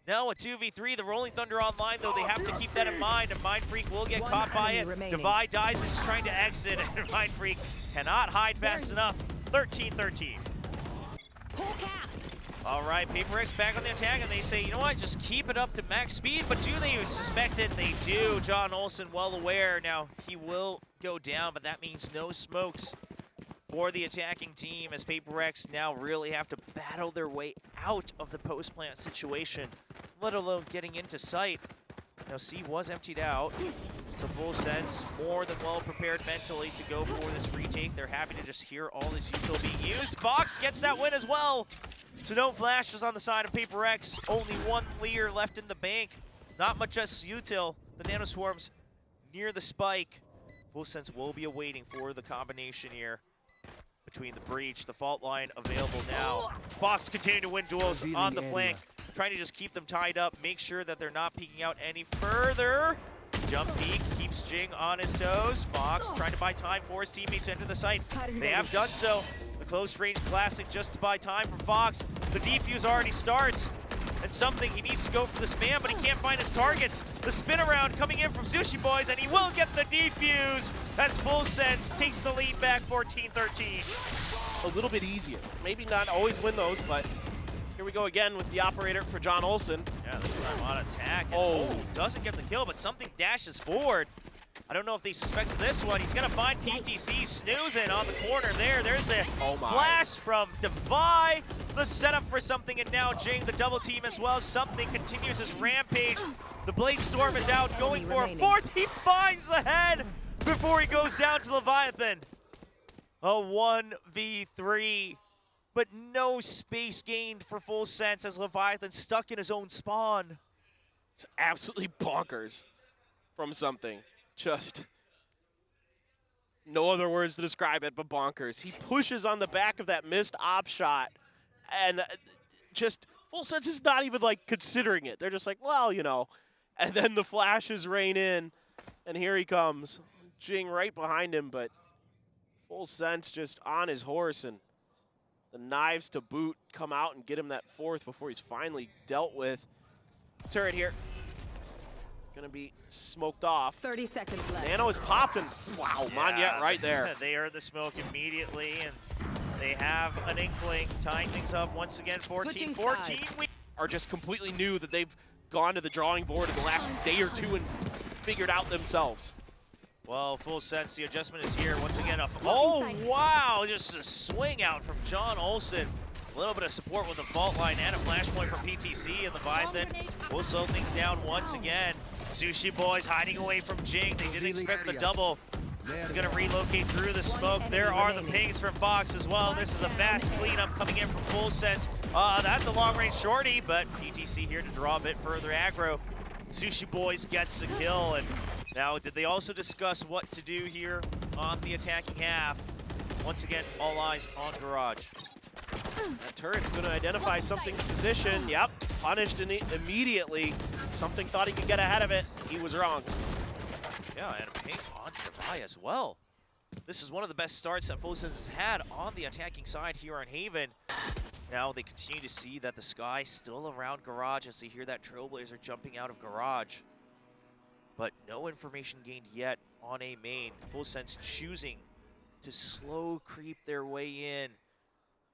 Now a 2v3, the Rolling Thunder online, though they have to keep that in mind, and Mindfreak will get caught by it. Divide dies as he's trying to exit, and Mindfreak cannot hide fast enough. 13-13. All right, PRX back on the attack, and they say, you know what, just keep it up to max speed, but do they suspect it? They do. John Olsen well aware. Now, he will go down, but that means no smokes for the attacking team as PRX now really have to battle their way out of the post-plant situation, let alone getting into sight. Now, C was emptied out. It's a Full Sense, more than well prepared mentally to go for this retake. They're happy to just hear all this util being used. Fox gets that win as well. So no flashes on the side of PRX. Only 1 Leer left in the bank. Not much just util. The Nano Swarms near the spike. Full Sense will be awaiting for the combination here between the breach, the fault line available now. Fox continuing to win duels on the flank, trying to just keep them tied up, make sure that they're not peeking out any further. Jump peek keeps Jing on his toes. Fox trying to buy time for his teammates to enter the site. They have done so. The close range classic just to buy time from Fox. The defuse already starts. and something. He needs to go for this man, but he can't find his targets. The spin around coming in from Sushi Boys, and he will get the defuse as Full Sense takes the lead back 14-13. A little bit easier. Maybe not always win those, but here we go again with the operator for John Olsen. Yeah, this time on attack. And Oh, doesn't get the kill, but something dashes forward. I don't know if they suspect this one. He's going to find PTC snoozing on the corner there. There's the flash from Devi. The setup for something, and now Jing, the double team as well. Something continues his rampage. The Blade Storm is out, going for a fourth. He finds the head before he goes down to Leviathan. A 1v3, but no space gained for Full Sense as Leviathan stuck in his own spawn. it's absolutely bonkers from something. Just no other words to describe it but bonkers. He pushes on the back of that missed op shot, and just Full Sense is not even like considering it. They're just like, well, you know. And then the flashes rain in, and here he comes. Jing right behind him, but Full Sense just on his horse, and the knives to boot come out and get him that fourth before he's finally dealt with. Turret here. Gonna be smoked off. 30 seconds left. Nano is popped, and wow, Monyet right there. They heard the smoke immediately, and they have an inkling, tying things up once again, 14-14. We are just completely new that they've gone to the drawing board in the last day or two and figured out themselves. Well, Full Sense, the adjustment is here once again. Oh, wow, just a swing out from John Olsen. A little bit of support with the fault line and a flashpoint from PTC, and Leviathan will slow things down once again. Sushi Boys hiding away from Jing. They didn't expect the double. He's going to relocate through the smoke. There are the pings from Fox as well. This is a fast cleanup coming in from Full Sense. That's a long-range shorty, but PTC here to draw a bit further aggro. Sushi Boys gets the kill, and now did they also discuss what to do here on the attacking half? Once again, all eyes on Garage. That turret's going to identify something's position. Yep, punished immediately. Something thought he could get ahead of it. He was wrong. Yeah, and a ping on Devi as well. This is one of the best starts that Full Sense has had on the attacking side here on Haven. Now they continue to see that the sky still around Garage as they hear that Trailblazer jumping out of Garage. But no information gained yet on A main. Full Sense choosing to slow creep their way in.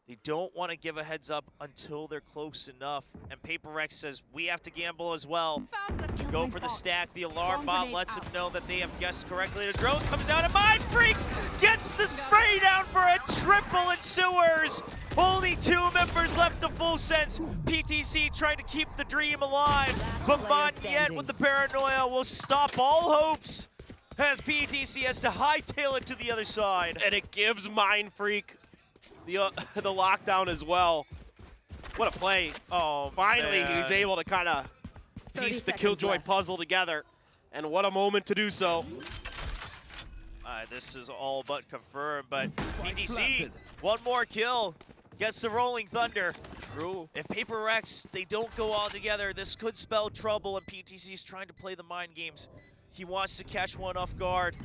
They don't want to give a heads up until they're close enough. And PRX says, we have to gamble as well. Go for the stack. The alarm bot lets them know that they have guessed correctly. The drone comes out, and Mindfreak gets the spray down for a triple in sewers. Only 2 members left of Full Sense. PTC trying to keep the dream alive. But Monyet with the paranoia will stop all hopes as PTC has to hightail it to the other side. And it gives Mindfreak the lockdown as well. What a play. Oh, finally he's able to kind of piece the Killjoy puzzle together. And what a moment to do so. This is all but confirmed, but PTC, one more kill, gets the Rolling Thunder. True. If PRX, they don't go all together, this could spell trouble, and PTC's trying to play the mind games. He wants to catch one off guard,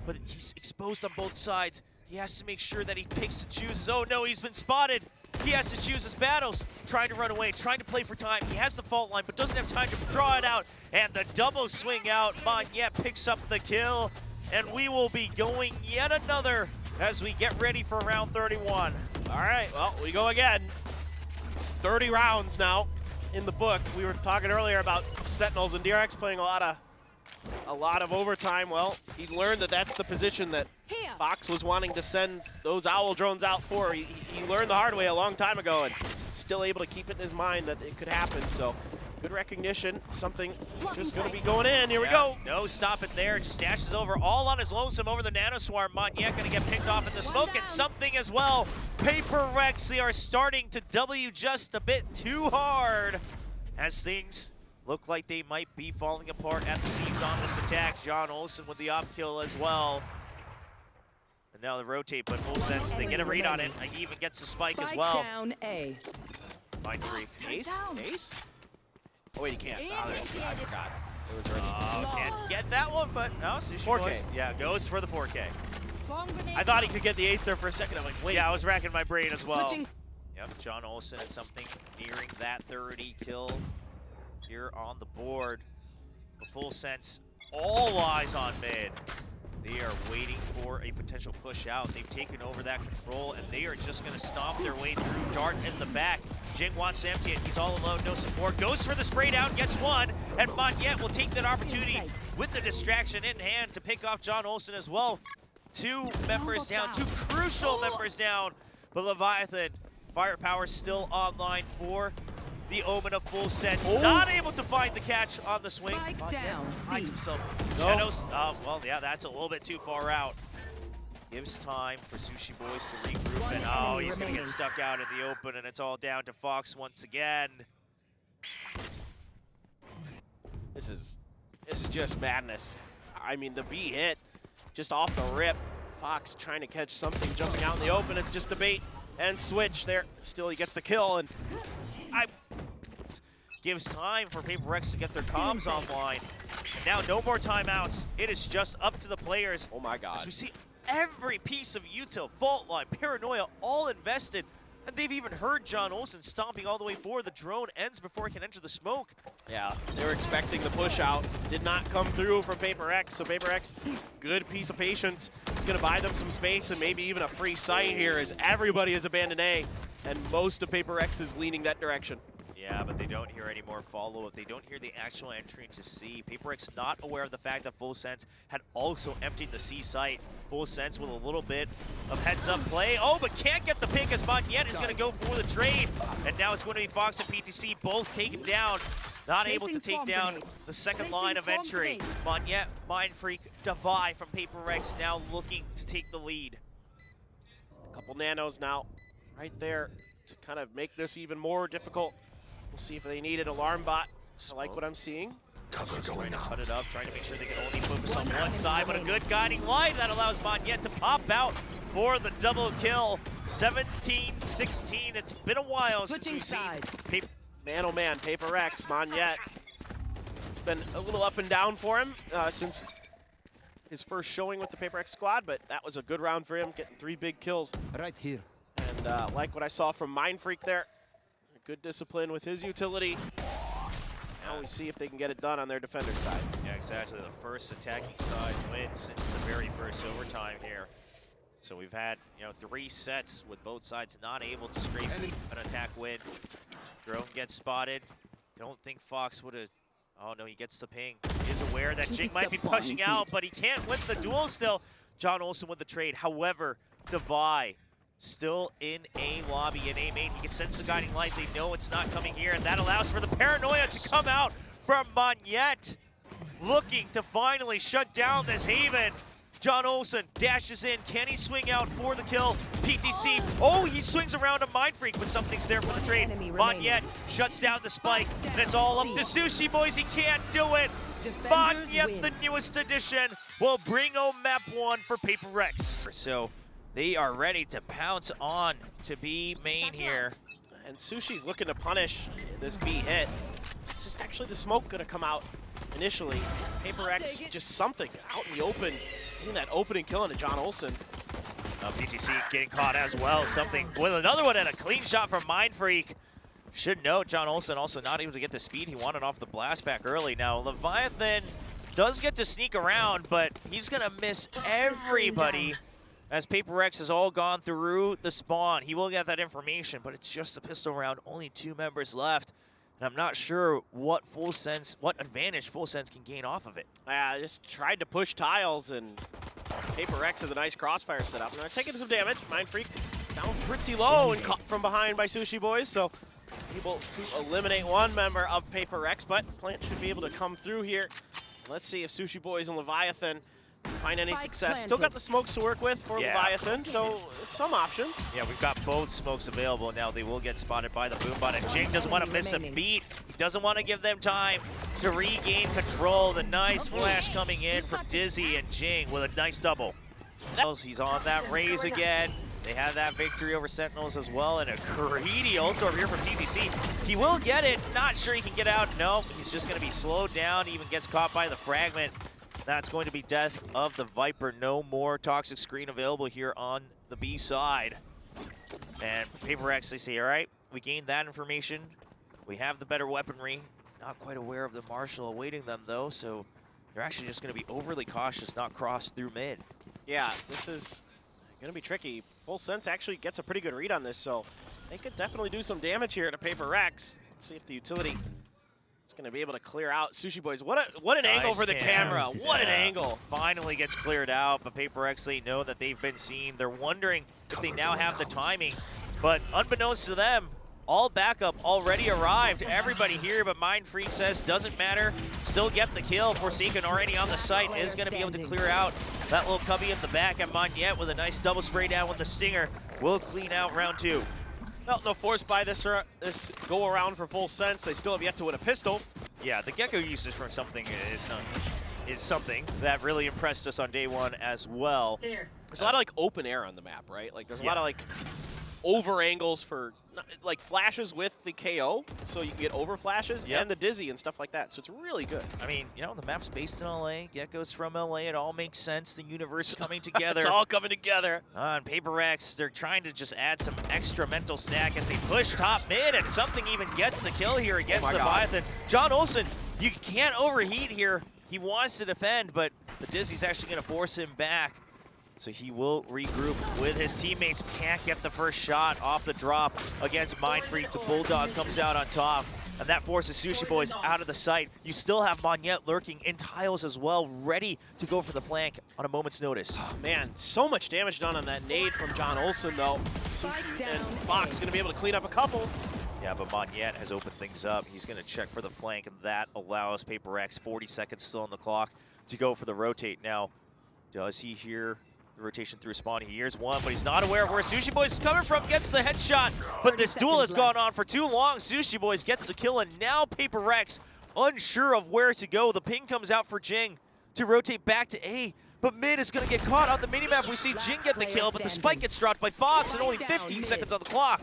but he's exposed on both sides. He has to make sure that he picks and chooses. Oh no, he's been spotted. He has to choose his battles. Trying to run away, trying to play for time. He has the fault line, but doesn't have time to draw it out. And the double swing out. Monyet picks up the kill. And we will be going yet another as we get ready for round 31. All right, well, we go again. 30 rounds now in the book. We were talking earlier about Sentinels and DRX playing a lot of overtime. Well, he learned that that's the position that Fox was wanting to send those Owl drones out for. He learned the hard way a long time ago, and still able to keep it in his mind that it could happen. So good recognition. Something just going to be going in. Here we go. No, stop it there. Just dashes over all on his lonesome over the Nanoswarm. Monyet going to get picked off in the smoke, and something as well. PRX, they are starting to W just a bit too hard as things look like they might be falling apart at the seams on this attack. John Olsen with the op kill as well. And now they rotate, but Full Sense, they get a read on it. He even gets the spike as well. Down A. Mindfreak. Ace? Ace? Oh wait, he can't. Oh, I forgot. It was ready. Oh, can't get that one, but no, Sushi 4K. Boys. Yeah, goes for the 4K. I thought he could get the ace there for a second. I'm like, wait. Yeah, I was racking my brain as well. Switching. Yep, John Olsen and something nearing that 30 kill here on the board. The full sense, all eyes on mid. They are waiting for a potential push out. They've taken over that control, and they are just going to stomp their way through. Dart in the back. Jing wants to empty it. He's all alone, no support. Goes for the spray down, gets one, and Monyet will take that opportunity with the distraction in hand to pick off John Olsen as well. 2 members down, 2 crucial members down, but Leviathan, firepower still online for the Omen of full sense. Not able to find the catch on the swing. Spike down, Finds himself. No. Shadows, well, yeah, that's a little bit too far out. Gives time for Sushi Boys to regroup, and he's going to get stuck out in the open, and it's all down to Fox once again. This is just madness. I mean, the B hit just off the rip. Fox trying to catch something, jumping out in the open. It's just the bait and switch there. Still, he gets the kill, and gives time for PRX to get their comms online. And now no more timeouts. It is just up to the players. oh my god. As we see every piece of util, fault line, paranoia, all invested. And they've even heard John Olsen stomping all the way forward. The drone ends before he can enter the smoke. Yeah, they were expecting the push out. Did not come through for PRX, so PRX, good piece of patience. It's gonna buy them some space and maybe even a free sight here as everybody has abandoned A, and most of PRX is leaning that direction. Yeah, but they don't hear any more follow-up. They don't hear the actual entry into C. PRX not aware of the fact that Full Sense had also emptied the C site. Full Sense with a little bit of heads-up play. Oh, but can't get the pick as Monyet is going to go for the trade. And now it's going to be Fox and PTC both taken down. Not able to take down the second line of entry. Monyet, Mind Freak, Devi from PRX now looking to take the lead. A couple nanos now right there to kind of make this even more difficult. We'll see if they need an alarm bot. I like what I'm seeing. Cover going out. Cut it up, trying to make sure they can only focus on one side, but a good guiding light that allows Monyet to pop out for the double kill. 17-16. It's been a while since we've seen Man, oh man, PRX, Monyet. It's been a little up and down for him since his first showing with the PRX squad, but that was a good round for him, getting 3 big kills. Right here. And like what I saw from Mind Freak there, good discipline with his utility. Now we see if they can get it done on their defender side. Yeah, exactly. The first attacking side wins since the very first overtime here. So we've had, 3 sets with both sides not able to scrape an attack win. Drone gets spotted. Don't think Fox would have. Oh no, he gets the ping. He is aware that Jing might be pushing out, but he can't win the duel still. John Olsen with the trade. However, Devi still in A lobby in A main. He can sense the guiding light. They know it's not coming here, and that allows for the paranoia to come out from Monyet. Looking to finally shut down this Haven. John Olsen dashes in. Can he swing out for the kill? PTC. Oh, he swings around a Mind Freak, but something's there for the trade. Monyet shuts down the spike, and it's all up to Sushi Boys. He can't do it. Monyet, the newest addition, will bring home map 1 for PRX. So they are ready to pounce on to B main here. And Sushi's looking to punish this B hit. It's just actually the smoke gonna come out initially. PRX, just something out in the open. Getting that opening kill into John Olsen. PTC getting caught as well. Something with another one and a clean shot from Mind Freak. Should note, John Olsen also not able to get the speed he wanted off the blast back early. Now, Leviathan does get to sneak around, but he's gonna miss everybody. As PRX has all gone through the spawn. He will get that information, but it's just a pistol round. Only 2 members left. And I'm not sure what advantage Full Sense can gain off of it. I just tried to push tiles, and PRX has a nice crossfire setup. And they're taking some damage. Mind Freak down pretty low and caught from behind by Sushi Boys, so able to eliminate 1 member of PRX, but Plant should be able to come through here. Let's see if Sushi Boys and Leviathan find any success. Still got the smokes to work with for Leviathan, so some options. Yeah, we've got both smokes available now. They will get spotted by the Boombot, and Jing doesn't want to miss a beat. He doesn't want to give them time to regain control. The nice flash coming in from Dizzy, and Jing with a nice double. He's on that raise again. They have that victory over Sentinels as well, and a greedy ult over here from PTC. He will get it. Not sure he can get out. No, he's just going to be slowed down. Even gets caught by the fragment. That's going to be death of the Viper. No more toxic screen available here on the B side. And PRX, they say, all right, we gained that information. We have the better weaponry. not quite aware of the Marshal awaiting them though, so they're actually just going to be overly cautious, not cross through mid. Yeah, this is going to be tricky. Full Sense actually gets a pretty good read on this, so they could definitely do some damage here to PRX. Let's see if the utility is going to be able to clear out Sushi Boys. What an Nice angle for the camera. What an angle. Finally gets cleared out, but PRX, they know that they've been seen. They're wondering if they now have the timing, but unbeknownst to them, all backup already arrived. Everybody here, but Mind Freak says doesn't matter. Still get the kill. Forsaken already on the site is going to be able to clear out that little cubby in the back. And Monette with a nice double spray down with the Stinger will clean out round 2. Well, no force by this go around for Full Sense. They still have yet to win a pistol. Yeah, the Gecko usage from something is something that really impressed us on day 1 as well. There's a lot of like open air on the map, right? Like there's a lot of like over angles for like flashes with the KO, so you can get over flashes and the dizzy and stuff like that. So it's really good. I mean, you know, the map's based in LA, Gecko's from LA, it all makes sense. The universe coming together. It's all coming together. On PRX, they're trying to just add some extra mental stack as they push top mid, and something even gets the kill here against Leviathan. John Olsen, you can't overheat here. He wants to defend, but the dizzy's actually going to force him back. So he will regroup with his teammates. Can't get the first shot off the drop against Mind Freak. The Bulldog comes out on top, and that forces Sushi Boys out of the sight. You still have Monette lurking in tiles as well, ready to go for the flank on a moment's notice. Oh, man, so much damage done on that nade from John Olsen, though. Sushi and Fox going to be able to clean up a couple. Yeah, but Monette has opened things up. He's going to check for the flank, and that allows PRX 40 seconds still on the clock to go for the rotate. Now, does he hear the rotation through spawn? He hears one, but he's not aware of where Sushi Boys is coming from. Gets the headshot, but this duel has gone on for too long. Sushi Boys gets the kill, and now PRX unsure of where to go. The ping comes out for Jing to rotate back to A, but mid is going to get caught on the minimap. We see Jing get the kill, but the spike gets dropped by Fox, and only 15 seconds on the clock.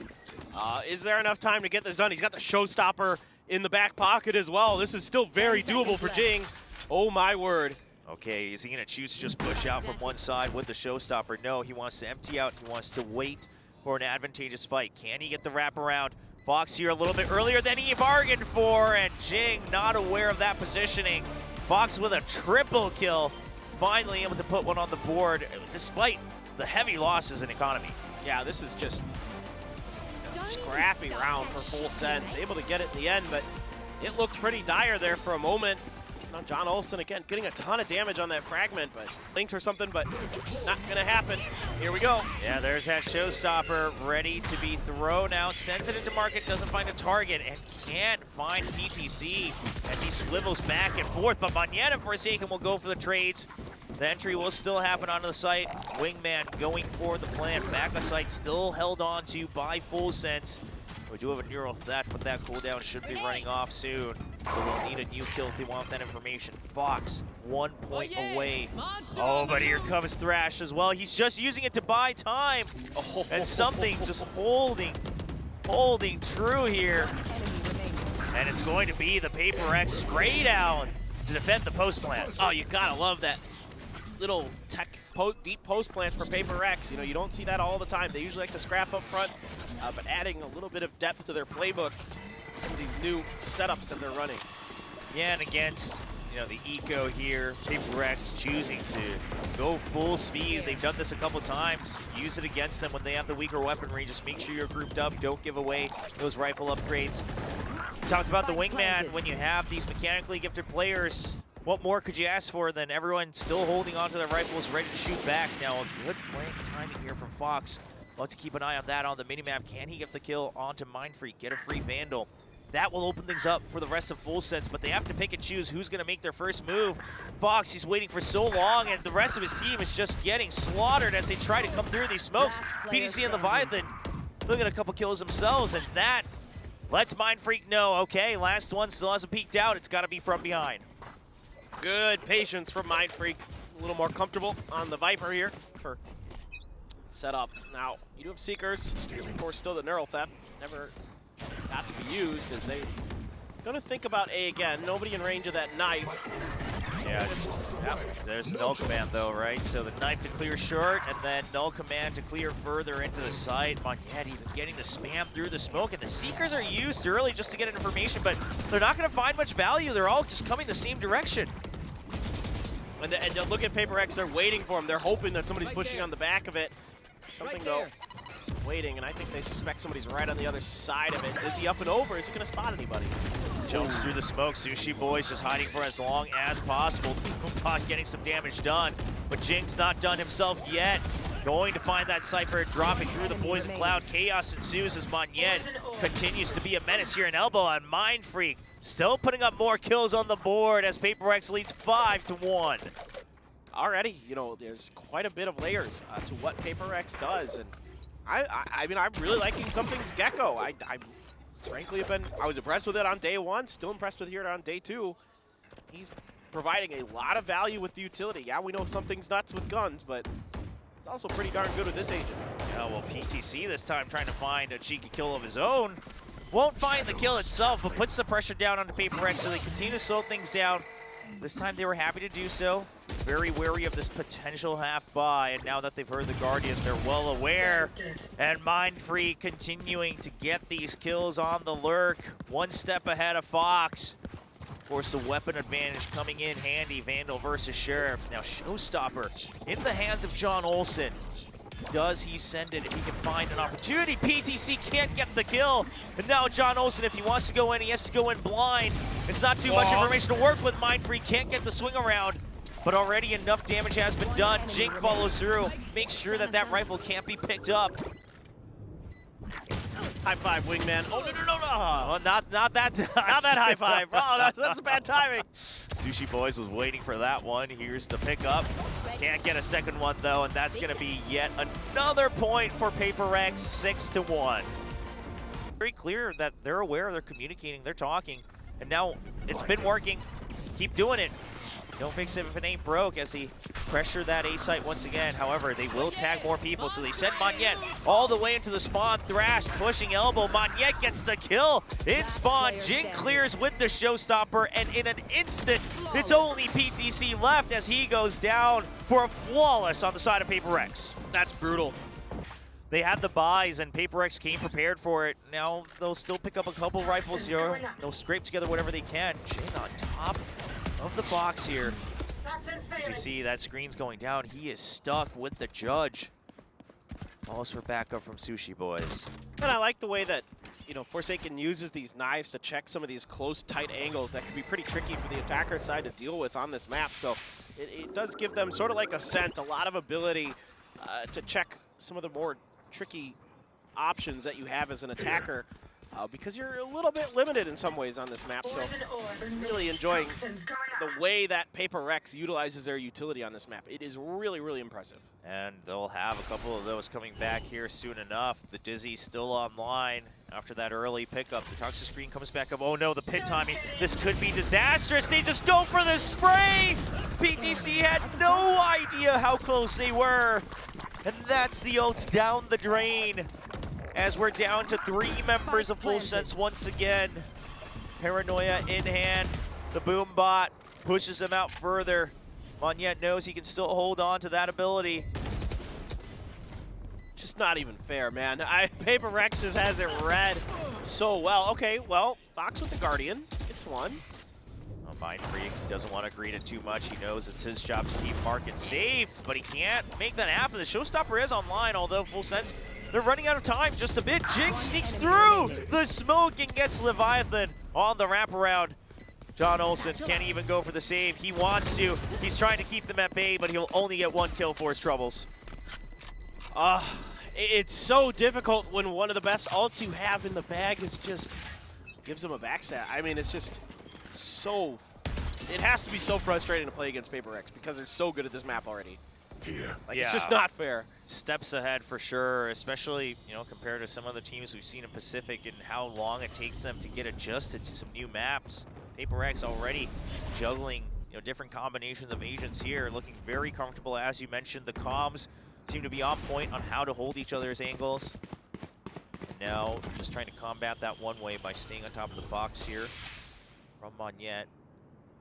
Is there enough time to get this done? He's got the showstopper in the back pocket as well. This is still very doable for Jing. Oh my word. Okay, is he going to choose to just push out from one side with the showstopper? No, he wants to empty out. He wants to wait for an advantageous fight. Can he get the wraparound? Fox here a little bit earlier than he bargained for, and Jing not aware of that positioning. Fox with a triple kill, finally able to put one on the board, despite the heavy losses in economy. Yeah, this is just a scrappy round for Full Sense. Able to get it in the end, but it looked pretty dire there for a moment. John Olsen again getting a ton of damage on that fragment, but links or something, but not gonna happen. Here we go. Yeah, there's that showstopper ready to be thrown out. Sends it into market, doesn't find a target, and can't find PTC as he swivels back and forth. But Monette and Forsaken will go for the trades. The entry will still happen onto the site. Wingman going for the plant. Back of site still held on to by Full Sense. We do have a neural theft, but that cooldown should be running off soon. So we'll need a new kill if they want that information. Fox, 1 point away. Oh, but here comes Thrash as well. He's just using it to buy time. Oh, and something just holding true here. And it's going to be the PRX spray down to defend the post plant. Oh, you gotta love that little deep post plants for PRX. You know, you don't see that all the time. They usually like to scrap up front, but adding a little bit of depth to their playbook, some of these new setups that they're running. Yeah, and against, you know, the eco here, PRX choosing to go full speed. They've done this a couple times. Use it against them when they have the weaker weaponry. Just make sure you're grouped up. Don't give away those rifle upgrades. We talked about the Wingman. When you have these mechanically gifted players, what more could you ask for than everyone still holding onto their rifles, ready to shoot back? Now, a good flank timing here from Fox. We'll have to keep an eye on that on the minimap. Can he get the kill onto Mind Freak, get a free Vandal? That will open things up for the rest of Full Sense, but they have to pick and choose who's going to make their first move. Fox, he's waiting for so long, and the rest of his team is just getting slaughtered as they try to come through these smokes. PDC and Leviathan looking at a couple kills themselves, and that lets Mind Freak know, okay, last one still hasn't peeked out. It's got to be from behind. Good patience from Mind Freak. A little more comfortable on the Viper here for setup. Now, you do have Seekers. Of course, still the Neural Theft. Never got to be used as they gonna think about A again. Nobody in range of that knife. Yeah, Yeah, there's null command though, right? So the knife to clear short, and then null command to clear further into the site. Monyet even getting the spam through the smoke, and the Seekers are used early just to get information, but they're not going to find much value. They're all just coming the same direction. And look at PRX, they're waiting for him. They're hoping that somebody's pushing on the back of it. Something though, waiting, and I think they suspect somebody's right on the other side of it. Is he up and over? Is he gonna spot anybody? Jumps through the smoke. Sushi Boys just hiding for as long as possible. Boombot getting some damage done, but Jing's not done himself yet. Going to find that Cypher, dropping through the Poison Cloud. Chaos ensues as Monyet continues to be a menace here in Elbow on Mind Freak. Still putting up more kills on the board as PRX leads 5-1. Already, you know, there's quite a bit of layers to what PRX does, and I mean, I'm really liking Something's Gecko. I frankly I was impressed with it on day one, still impressed with it on day two. He's providing a lot of value with the utility. Yeah, we know Something's nuts with guns, but he's also pretty darn good with this agent. Yeah, well, PTC this time trying to find a cheeky kill of his own. Won't find the kill itself, but puts the pressure down onto PRX, so they continue to slow things down. This time they were happy to do so. Very wary of this potential half buy, and now that they've heard the Guardian, they're well aware. And Mind Free continuing to get these kills on the lurk. One step ahead of Fox. Of course, the weapon advantage coming in handy. Vandal versus Sheriff. Now Showstopper in the hands of John Olsen. Does he send it if he can find an opportunity? PTC can't get the kill. And now John Olsen, if he wants to go in, he has to go in blind. It's not too much information to work with. Mind Free can't get the swing around, but already enough damage has been done. Jink follows through, makes sure that that rifle can't be picked up. High five, wingman. Oh, no. Well, not that time. Not that high five. Oh, that's bad timing. Sushi Boys was waiting for that one. Here's the pickup. Can't get a second one, though, and that's going to be yet another point for PRX, 6-1. Very clear that they're aware, they're communicating, they're talking, and now it's been working. Keep doing it. Don't fix it if it ain't broke, as he pressure that A site once again. However, they will tag more people, so they send Monyet all the way into the spawn. Thrash pushing Elbow. Monyet gets the kill in spawn. Jink clears with the Showstopper, and in an instant, it's only PTC left as he goes down for a flawless on the side of PRX. That's brutal. They had the buys, and PRX came prepared for it. Now they'll still pick up a couple rifles here. They'll scrape together whatever they can. Jing on top of the box here. You see that screen's going down. He is stuck with the judge. Balls for backup from Sushi Boys. And I like the way that, you know, Forsaken uses these knives to check some of these close, tight angles that can be pretty tricky for the attacker side to deal with on this map. So it does give them sort of like a scent, a lot of ability to check some of the more tricky options that you have as an attacker. Because you're a little bit limited in some ways on this map, so I'm really enjoying the way that PRX utilizes their utility on this map. It is really, really impressive. And they'll have a couple of those coming back here soon enough. The Dizzy's still online after that early pickup. The toxic screen comes back up. Oh no, the pit timing. This could be disastrous. They just go for the spray. PTC had no idea how close they were. And that's the ult down the drain, as we're down to 3 members of Full Sense once again. Paranoia in hand. The Boombot pushes him out further. Monyet knows he can still hold on to that ability. Just not even fair, man. PRX just has it read so well. Okay, well, Fox with the Guardian. It's one. Mind Freak doesn't want to greet it too much. He knows it's his job to keep market safe, but he can't make that happen. The Showstopper is online, although Full Sense, they're running out of time just a bit. Jink sneaks through the smoke and gets Leviathan on the wraparound. John Olsen can't even go for the save. He wants to. He's trying to keep them at bay, but he'll only get 1 kill for his troubles. It's so difficult when one of the best ults you have in the bag is just gives him a backstab. I mean, it's just so... It has to be so frustrating to play against PRX because they're so good at this map already. Like, it's just not fair. Steps ahead for sure, especially, you know, compared to some other teams we've seen in Pacific and how long it takes them to get adjusted to some new maps. PRX already juggling, you know, different combinations of agents here, looking very comfortable. As you mentioned, the comms seem to be on point on how to hold each other's angles. And now just trying to combat that one way by staying on top of the box here from Monyet.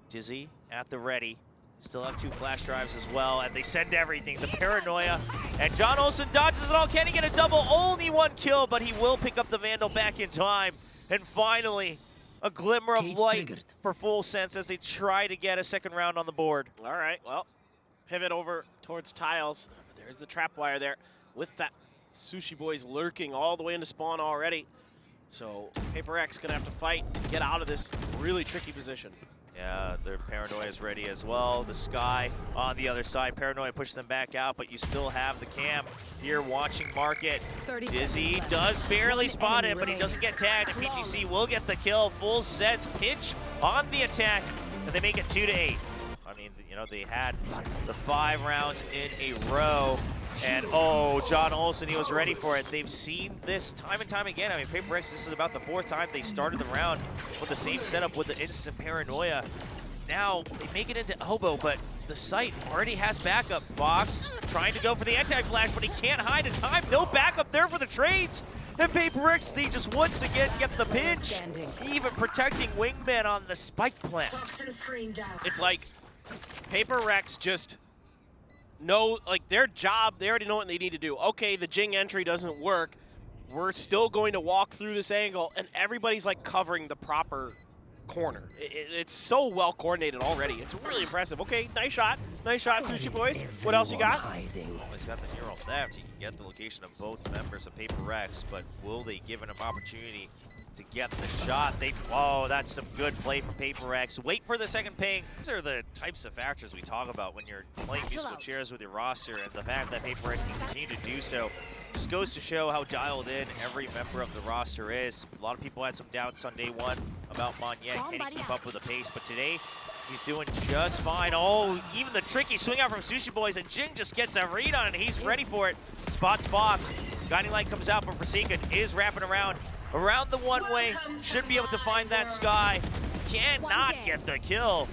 Dizzy at the ready. Still have 2 flash drives as well, and they send everything. The paranoia, and John Olsen dodges it all. Can he get a double? Only 1 kill, but he will pick up the Vandal back in time. And finally, a glimmer of light for Full Sense as they try to get a second round on the board. All right, well, pivot over towards tiles. There's the trap wire there with that Sushi Boys lurking all the way into spawn already. So PRX gonna have to fight to get out of this really tricky position. Yeah, their Paranoia is ready as well. The Sky on the other side. Paranoia pushes them back out, but you still have the Cam here watching Market. Dizzy does barely spot him, but he doesn't get tagged, and PTC will get the kill. Full Sense pinch on the attack, and they make it 2-8. I mean, you know, they had the 5 rounds in a row. And oh, John Olsen, he was ready for it. They've seen this time and time again. I mean, PRX, this is about the 4th time they started the round with the same setup with the instant paranoia. Now, they make it into elbow, but the site already has backup. Fox trying to go for the anti-flash, but he can't hide in time. No backup there for the trades. And PRX, they just once again get the pinch. Even protecting Wingman on the spike plant. It's like PRX just know, like, their job, they already know what they need to do. Okay, the Jing entry doesn't work. We're still going to walk through this angle, and everybody's like covering the proper corner. It's so well coordinated already. It's really impressive. Okay, nice shot, Sushi Boys. What else you got? Well, he's got the neural theft. He can get the location of both members of PRX, but will they give him an opportunity to get the shot? Whoa, that's some good play from PRX. Wait for the second ping. These are the types of factors we talk about when you're playing musical chairs with your roster, and the fact that PRX can continue to do so just goes to show how dialed in every member of the roster is. A lot of people had some doubts on day 1 about Monette. Can he keep up with the pace? But today, he's doing just fine. Oh, even the tricky swing out from Sushi Boys, and Jing just gets a read on it. He's ready for it. Spots Fox. Guiding Light comes out, but Forsaken is wrapping around the one-way. Should be able to find that Sky. Cannot get the kill.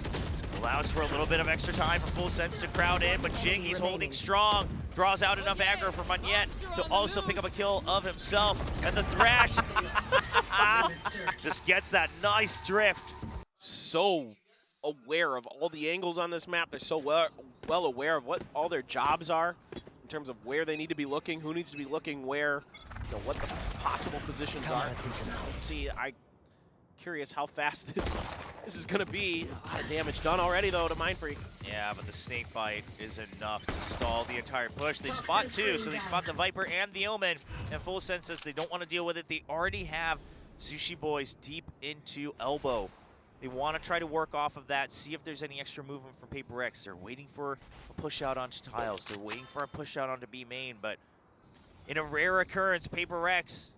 Allows for a little bit of extra time for Full Sense to crowd in, but Jing, he's holding strong. Draws out enough aggro for Monette to also pick up a kill of himself. And the Thrash just gets that nice drift. So aware of all the angles on this map. They're so well aware of what all their jobs are in terms of where they need to be looking, who needs to be looking where, you know, what the possible positions are. Let's see, I'm curious how fast this is gonna be. A lot of damage done already though to Mindfreak. Yeah, but the snake bite is enough to stall the entire push. They spot 2, so they spot the Viper and the Omen. And Full Sense says they don't want to deal with it. They already have Sushi Boys deep into elbow. They want to try to work off of that, see if there's any extra movement from PRX. They're waiting for a push out onto tiles. They're waiting for a push out onto B main, but in a rare occurrence, PRX,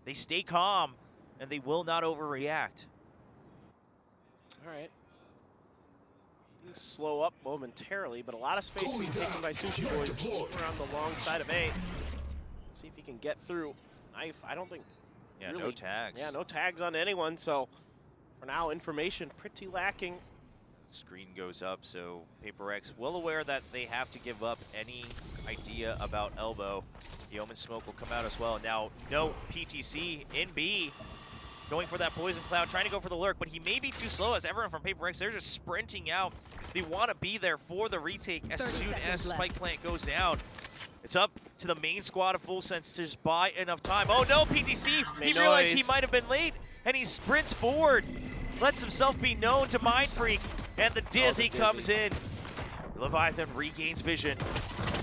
they stay calm and they will not overreact. All right. Slow up momentarily, but a lot of space being taken by Sushi Boys around the long side of A. Let's see if he can get through. Knife, I don't think. Yeah, really, no tags. Yeah, no tags on anyone, so for now, information pretty lacking. Screen goes up, so PRX well aware that they have to give up any idea about elbow. The Omen smoke will come out as well. Now, no PTC in B, going for that poison cloud, trying to go for the lurk, but he may be too slow as everyone from PRX, they're just sprinting out. They want to be there for the retake as soon as spike plant goes down. It's up to the main squad of Full Sense to just buy enough time. Oh no, PTC, he realized he might have been late, and he sprints forward. Lets himself be known to Mindfreak, and the Dizzy comes in. Leviathan regains vision,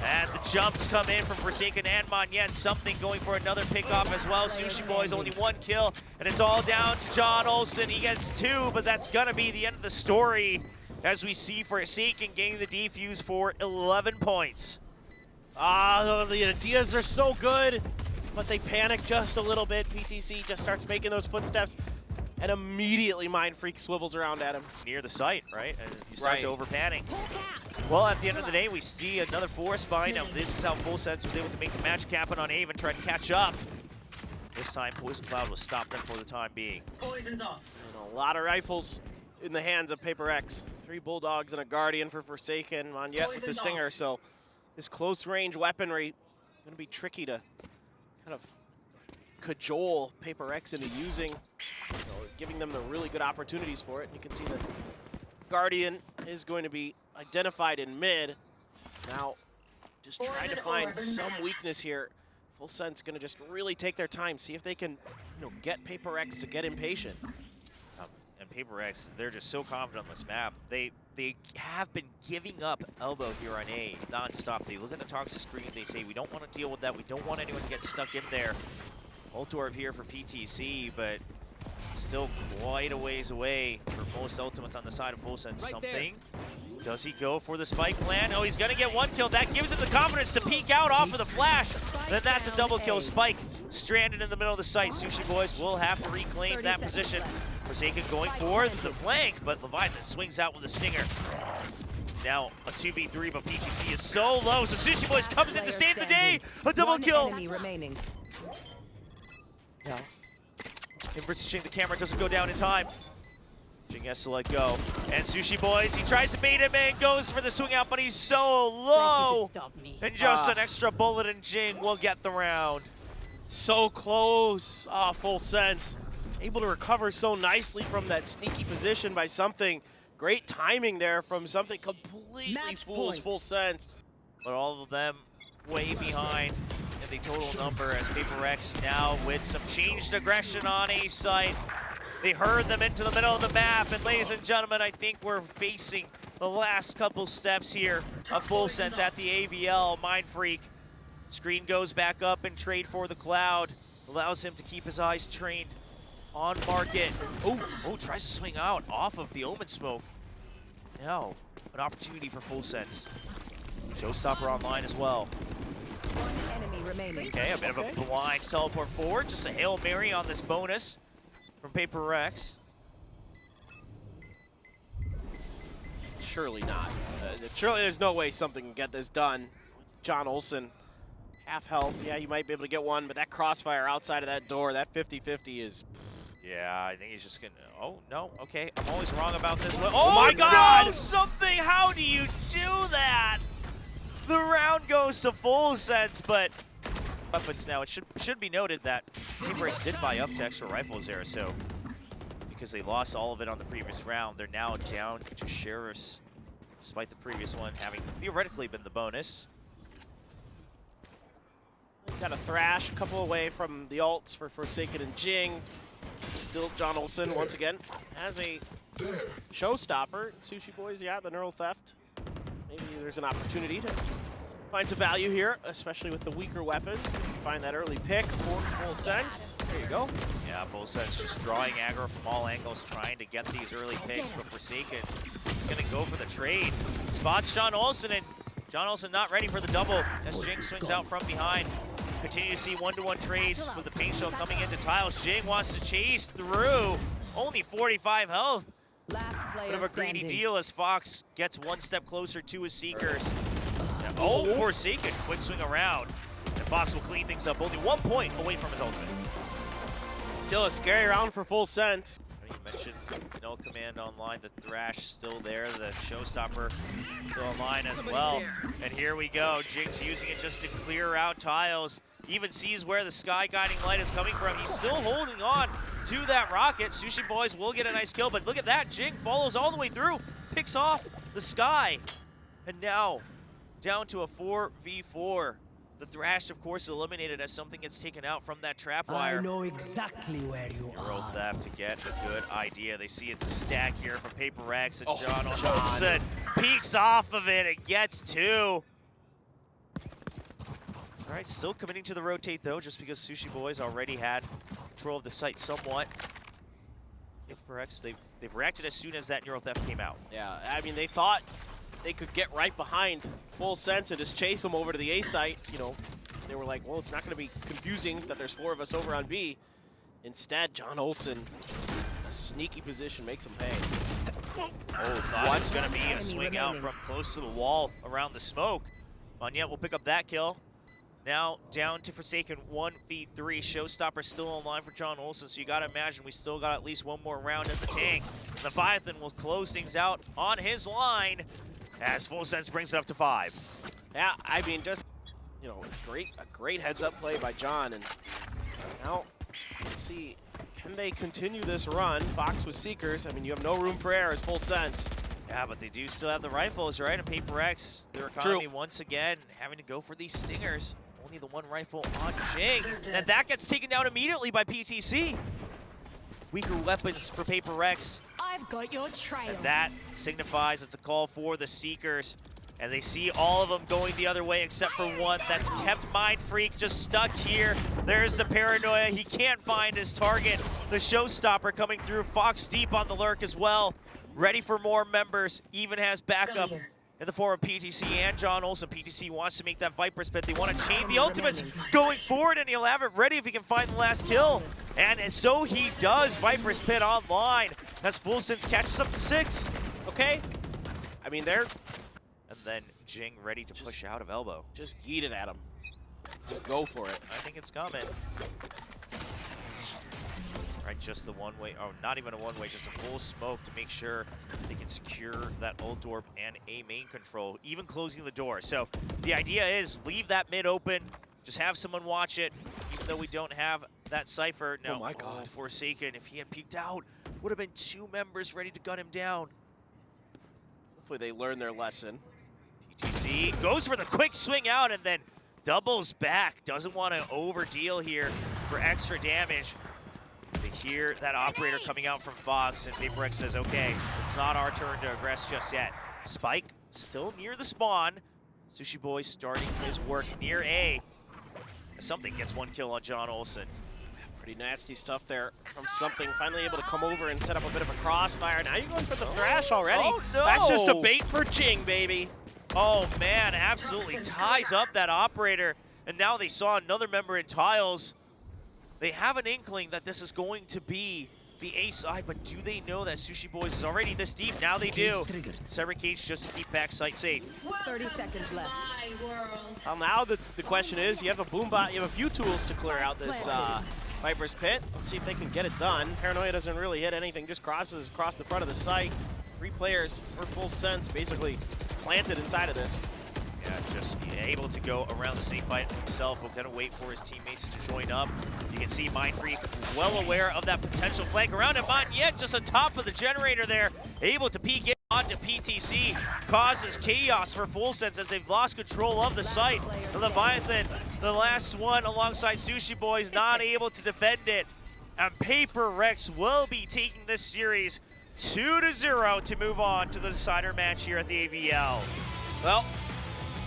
and the jumps come in from Forsaken and Monette. Something going for another pickoff as well. Sushi Boys only 1 kill, and it's all down to John Olsen. He gets 2, but that's gonna be the end of the story as we see Forsaken getting the defuse for 11 points. The ideas are so good, but they panic just a little bit. PTC just starts making those footsteps, and immediately Mindfreak swivels around at him. Near the site, right? And you start to over-panic. Well, at the end of the day, we see another forest find. Now, this is how Full Sense was able to make the match happen on Ave and try to catch up. This time, Poison Cloud was stopped them for the time being. Poison's off. And a lot of rifles in the hands of PRX. 3 Bulldogs and a Guardian for Forsaken. Monette with the Stinger, so this close-range weaponry going to be tricky to kind of cajole PRX into using, giving them the really good opportunities for it. You can see that Guardian is going to be identified in mid. Now, just trying to find some weakness here. Full Send's gonna just really take their time, see if they can, get PRX to get impatient. And PRX, they're just so confident on this map. They have been giving up elbow here on A non-stop. They look at the toxic screen, they say, we don't want to deal with that. We don't want anyone to get stuck in there. Ultorb here for PTC, but still quite a ways away for most ultimates on the side of Full Send. Right Something. Does he go for the spike plan? Oh, he's going to get one kill. That gives him the confidence to peek out off of the flash. Then that's a double kill. Spike stranded in the middle of the site. Sushi Boys will have to reclaim that position. Forsaken going for the flank, but Leviathan swings out with a stinger. Now a 2v3, but PTC is so low, so Sushi Boys comes in to save the day. A double kill. Enemy remaining. Yeah. In versus Jing, the camera doesn't go down in time. Jing has to let go. And Sushi Boys, he tries to bait him and goes for the swing out, but he's so low. And just an extra bullet, and Jing will get the round. So close. Full Sense. Able to recover so nicely from that sneaky position by Something. Great timing there from Something. Completely fools Full Sense. But all of them way behind in the total number as PRX now with some changed aggression on A site. They herd them into the middle of the map, and ladies and gentlemen, I think we're facing the last couple steps here of Full Sense at the AVL. Mind Freak. Screen goes back up and trade for the Cloud. Allows him to keep his eyes trained on market. Oh, tries to swing out off of the Omen smoke. Now, an opportunity for Full Sense. Showstopper online as well. One enemy remaining. Okay, a bit of a blind teleport forward. Just a Hail Mary on this bonus from PRX. Surely not. Surely there's no way Something can get this done. John Olsen, half health. Yeah, you might be able to get one, but that crossfire outside of that door, that 50-50 is... Yeah, I think he's just gonna. Oh no, okay. I'm always wrong about this one. Oh my God! No, Something! How do you do that? The round goes to Full Sense, but weapons now. It should be noted that PRX did buy up to extra rifles there, so because they lost all of it on the previous round, they're now down to Sheriffs, despite the previous one having theoretically been the bonus. Got a Thrash, a couple away from the ults for Forsaken and Jing. Still John Olsen, once again, has a showstopper. Sushi Boys, yeah, the neural theft. Maybe there's an opportunity to find some value here, especially with the weaker weapons. Find that early pick for Full Sense. There you go. Yeah, Full Sense just drawing aggro from all angles, trying to get these early picks, but Forsaken is going to go for the trade. Spots John Olsen, and John Olsen not ready for the double as Jing swings out from behind. Continue to see one-to-one trades with the paint shell coming into tiles. Jing wants to chase through. Only 45 health. Last player Bit of a greedy standing. deal as Fox gets one step closer to his Seekers. Oh, Forsaken, quick swing around. And Fox will clean things up. Only 1 point away from his ultimate. Still a scary round for Full Sense. You mentioned no command online. The Thrash still there. The Showstopper still online as well. And here we go. Jing's using it just to clear out tiles. Even sees where the Sky Guiding Light is coming from. He's still holding on to that rocket. Sushi Boys will get a nice kill, but look at that. Jing follows all the way through, picks off the Sky. And now, down to a 4v4. The Thrash, of course, eliminated as Something gets taken out from that trap wire. I know exactly where you Neural are. theft to get a good idea. They see it's a stack here from PRX, and Oh, John John. Olsen peeks off of it and gets two. All right, still committing to the rotate though, just because Sushi Boys already had control of the site somewhat. PRX, they've reacted as soon as that neural theft came out. Yeah, I mean, they thought they could get right behind Full Sense and just chase them over to the A site. They were like, well, it's not going to be confusing that there's 4 of us over on B. Instead, John Olsen, a sneaky position, makes him pay. Oh, thought it was going to be a swing out from close to the wall around the smoke. Monyet will pick up that kill. Now down to Forsaken 1v3. Showstopper still online for John Olsen, so you got to imagine we still got at least one more round in the tank. Leviathan will close things out on his line as Full Sense brings it up to 5. Yeah, I mean, just, a great heads-up play by John. And now, let's see, can they continue this run? Fox with Seekers. I mean, you have no room for error as Full Sense. Yeah, but they do still have the rifles, right? And PRX, their economy once again having to go for these stingers. Only the one rifle on Jing. And that gets taken down immediately by PTC. Weaker weapons for PRX. I've got your trail. And that signifies it's a call for the Seekers. And they see all of them going the other way except for one that's kept Mind Freak just stuck here. There's the paranoia. He can't find his target. The showstopper coming through. Fox deep on the lurk as well. Ready for more members. Even has backup in the form of PTC and John Olsen. PTC wants to make that Viper spit. They want to chain the ultimates going forward, and he'll have it ready if he can find the last kill. And so he does. Viper spit online. As Full Sense catches up to 6. Okay. I mean, they're... And then Jing ready to push out of elbow. Just yeet it at him. Just go for it. I think it's coming. Right, just the one way, oh, not even a one way, just a full smoke to make sure they can secure that ult door and a main control, even closing the door. So the idea is leave that mid open, just have someone watch it, even though we don't have that Cypher. No, oh my God. Forsaken, if he had peeked out, would have been 2 members ready to gun him down. Hopefully they learn their lesson. PTC goes for the quick swing out and then doubles back. Doesn't want to overdeal here for extra damage. They hear that operator coming out from Fox, and PRX says, okay, it's not our turn to aggress just yet. Spike still near the spawn. Sushi Boy starting his work near A. Something gets 1 kill on John Olsen. Pretty nasty stuff there from Something. Finally able to come over and set up a bit of a crossfire. Now you're going for the thrash already. Oh, no. That's just a bait for Jing, baby. Oh, man, absolutely ties up that operator. And now they saw another member in tiles. They have an inkling that this is going to be the A side, but do they know that Sushi Boys is already this deep? Now they do. Sever Cage just to keep backside safe. 30 seconds left. Well, now the question is, you have a boombot, you have a few tools to clear out this Viper's Pit. Let's see if they can get it done. Paranoia doesn't really hit anything, just crosses across the front of the site. 3 players for Full Sense basically planted inside of this. Yeah, just able to go around the snake bite himself. We're gonna wait for his teammates to join up. You can see Mind Freak well aware of that potential flank around him. Yet just on top of the generator there, able to peek in onto PTC, causes chaos for Full Sense as they've lost control of the site. The Leviathan, the last one alongside Sushi Boys, not able to defend it. And PRX will be taking this series 2-0 to move on to the decider match here at the AVL. Well,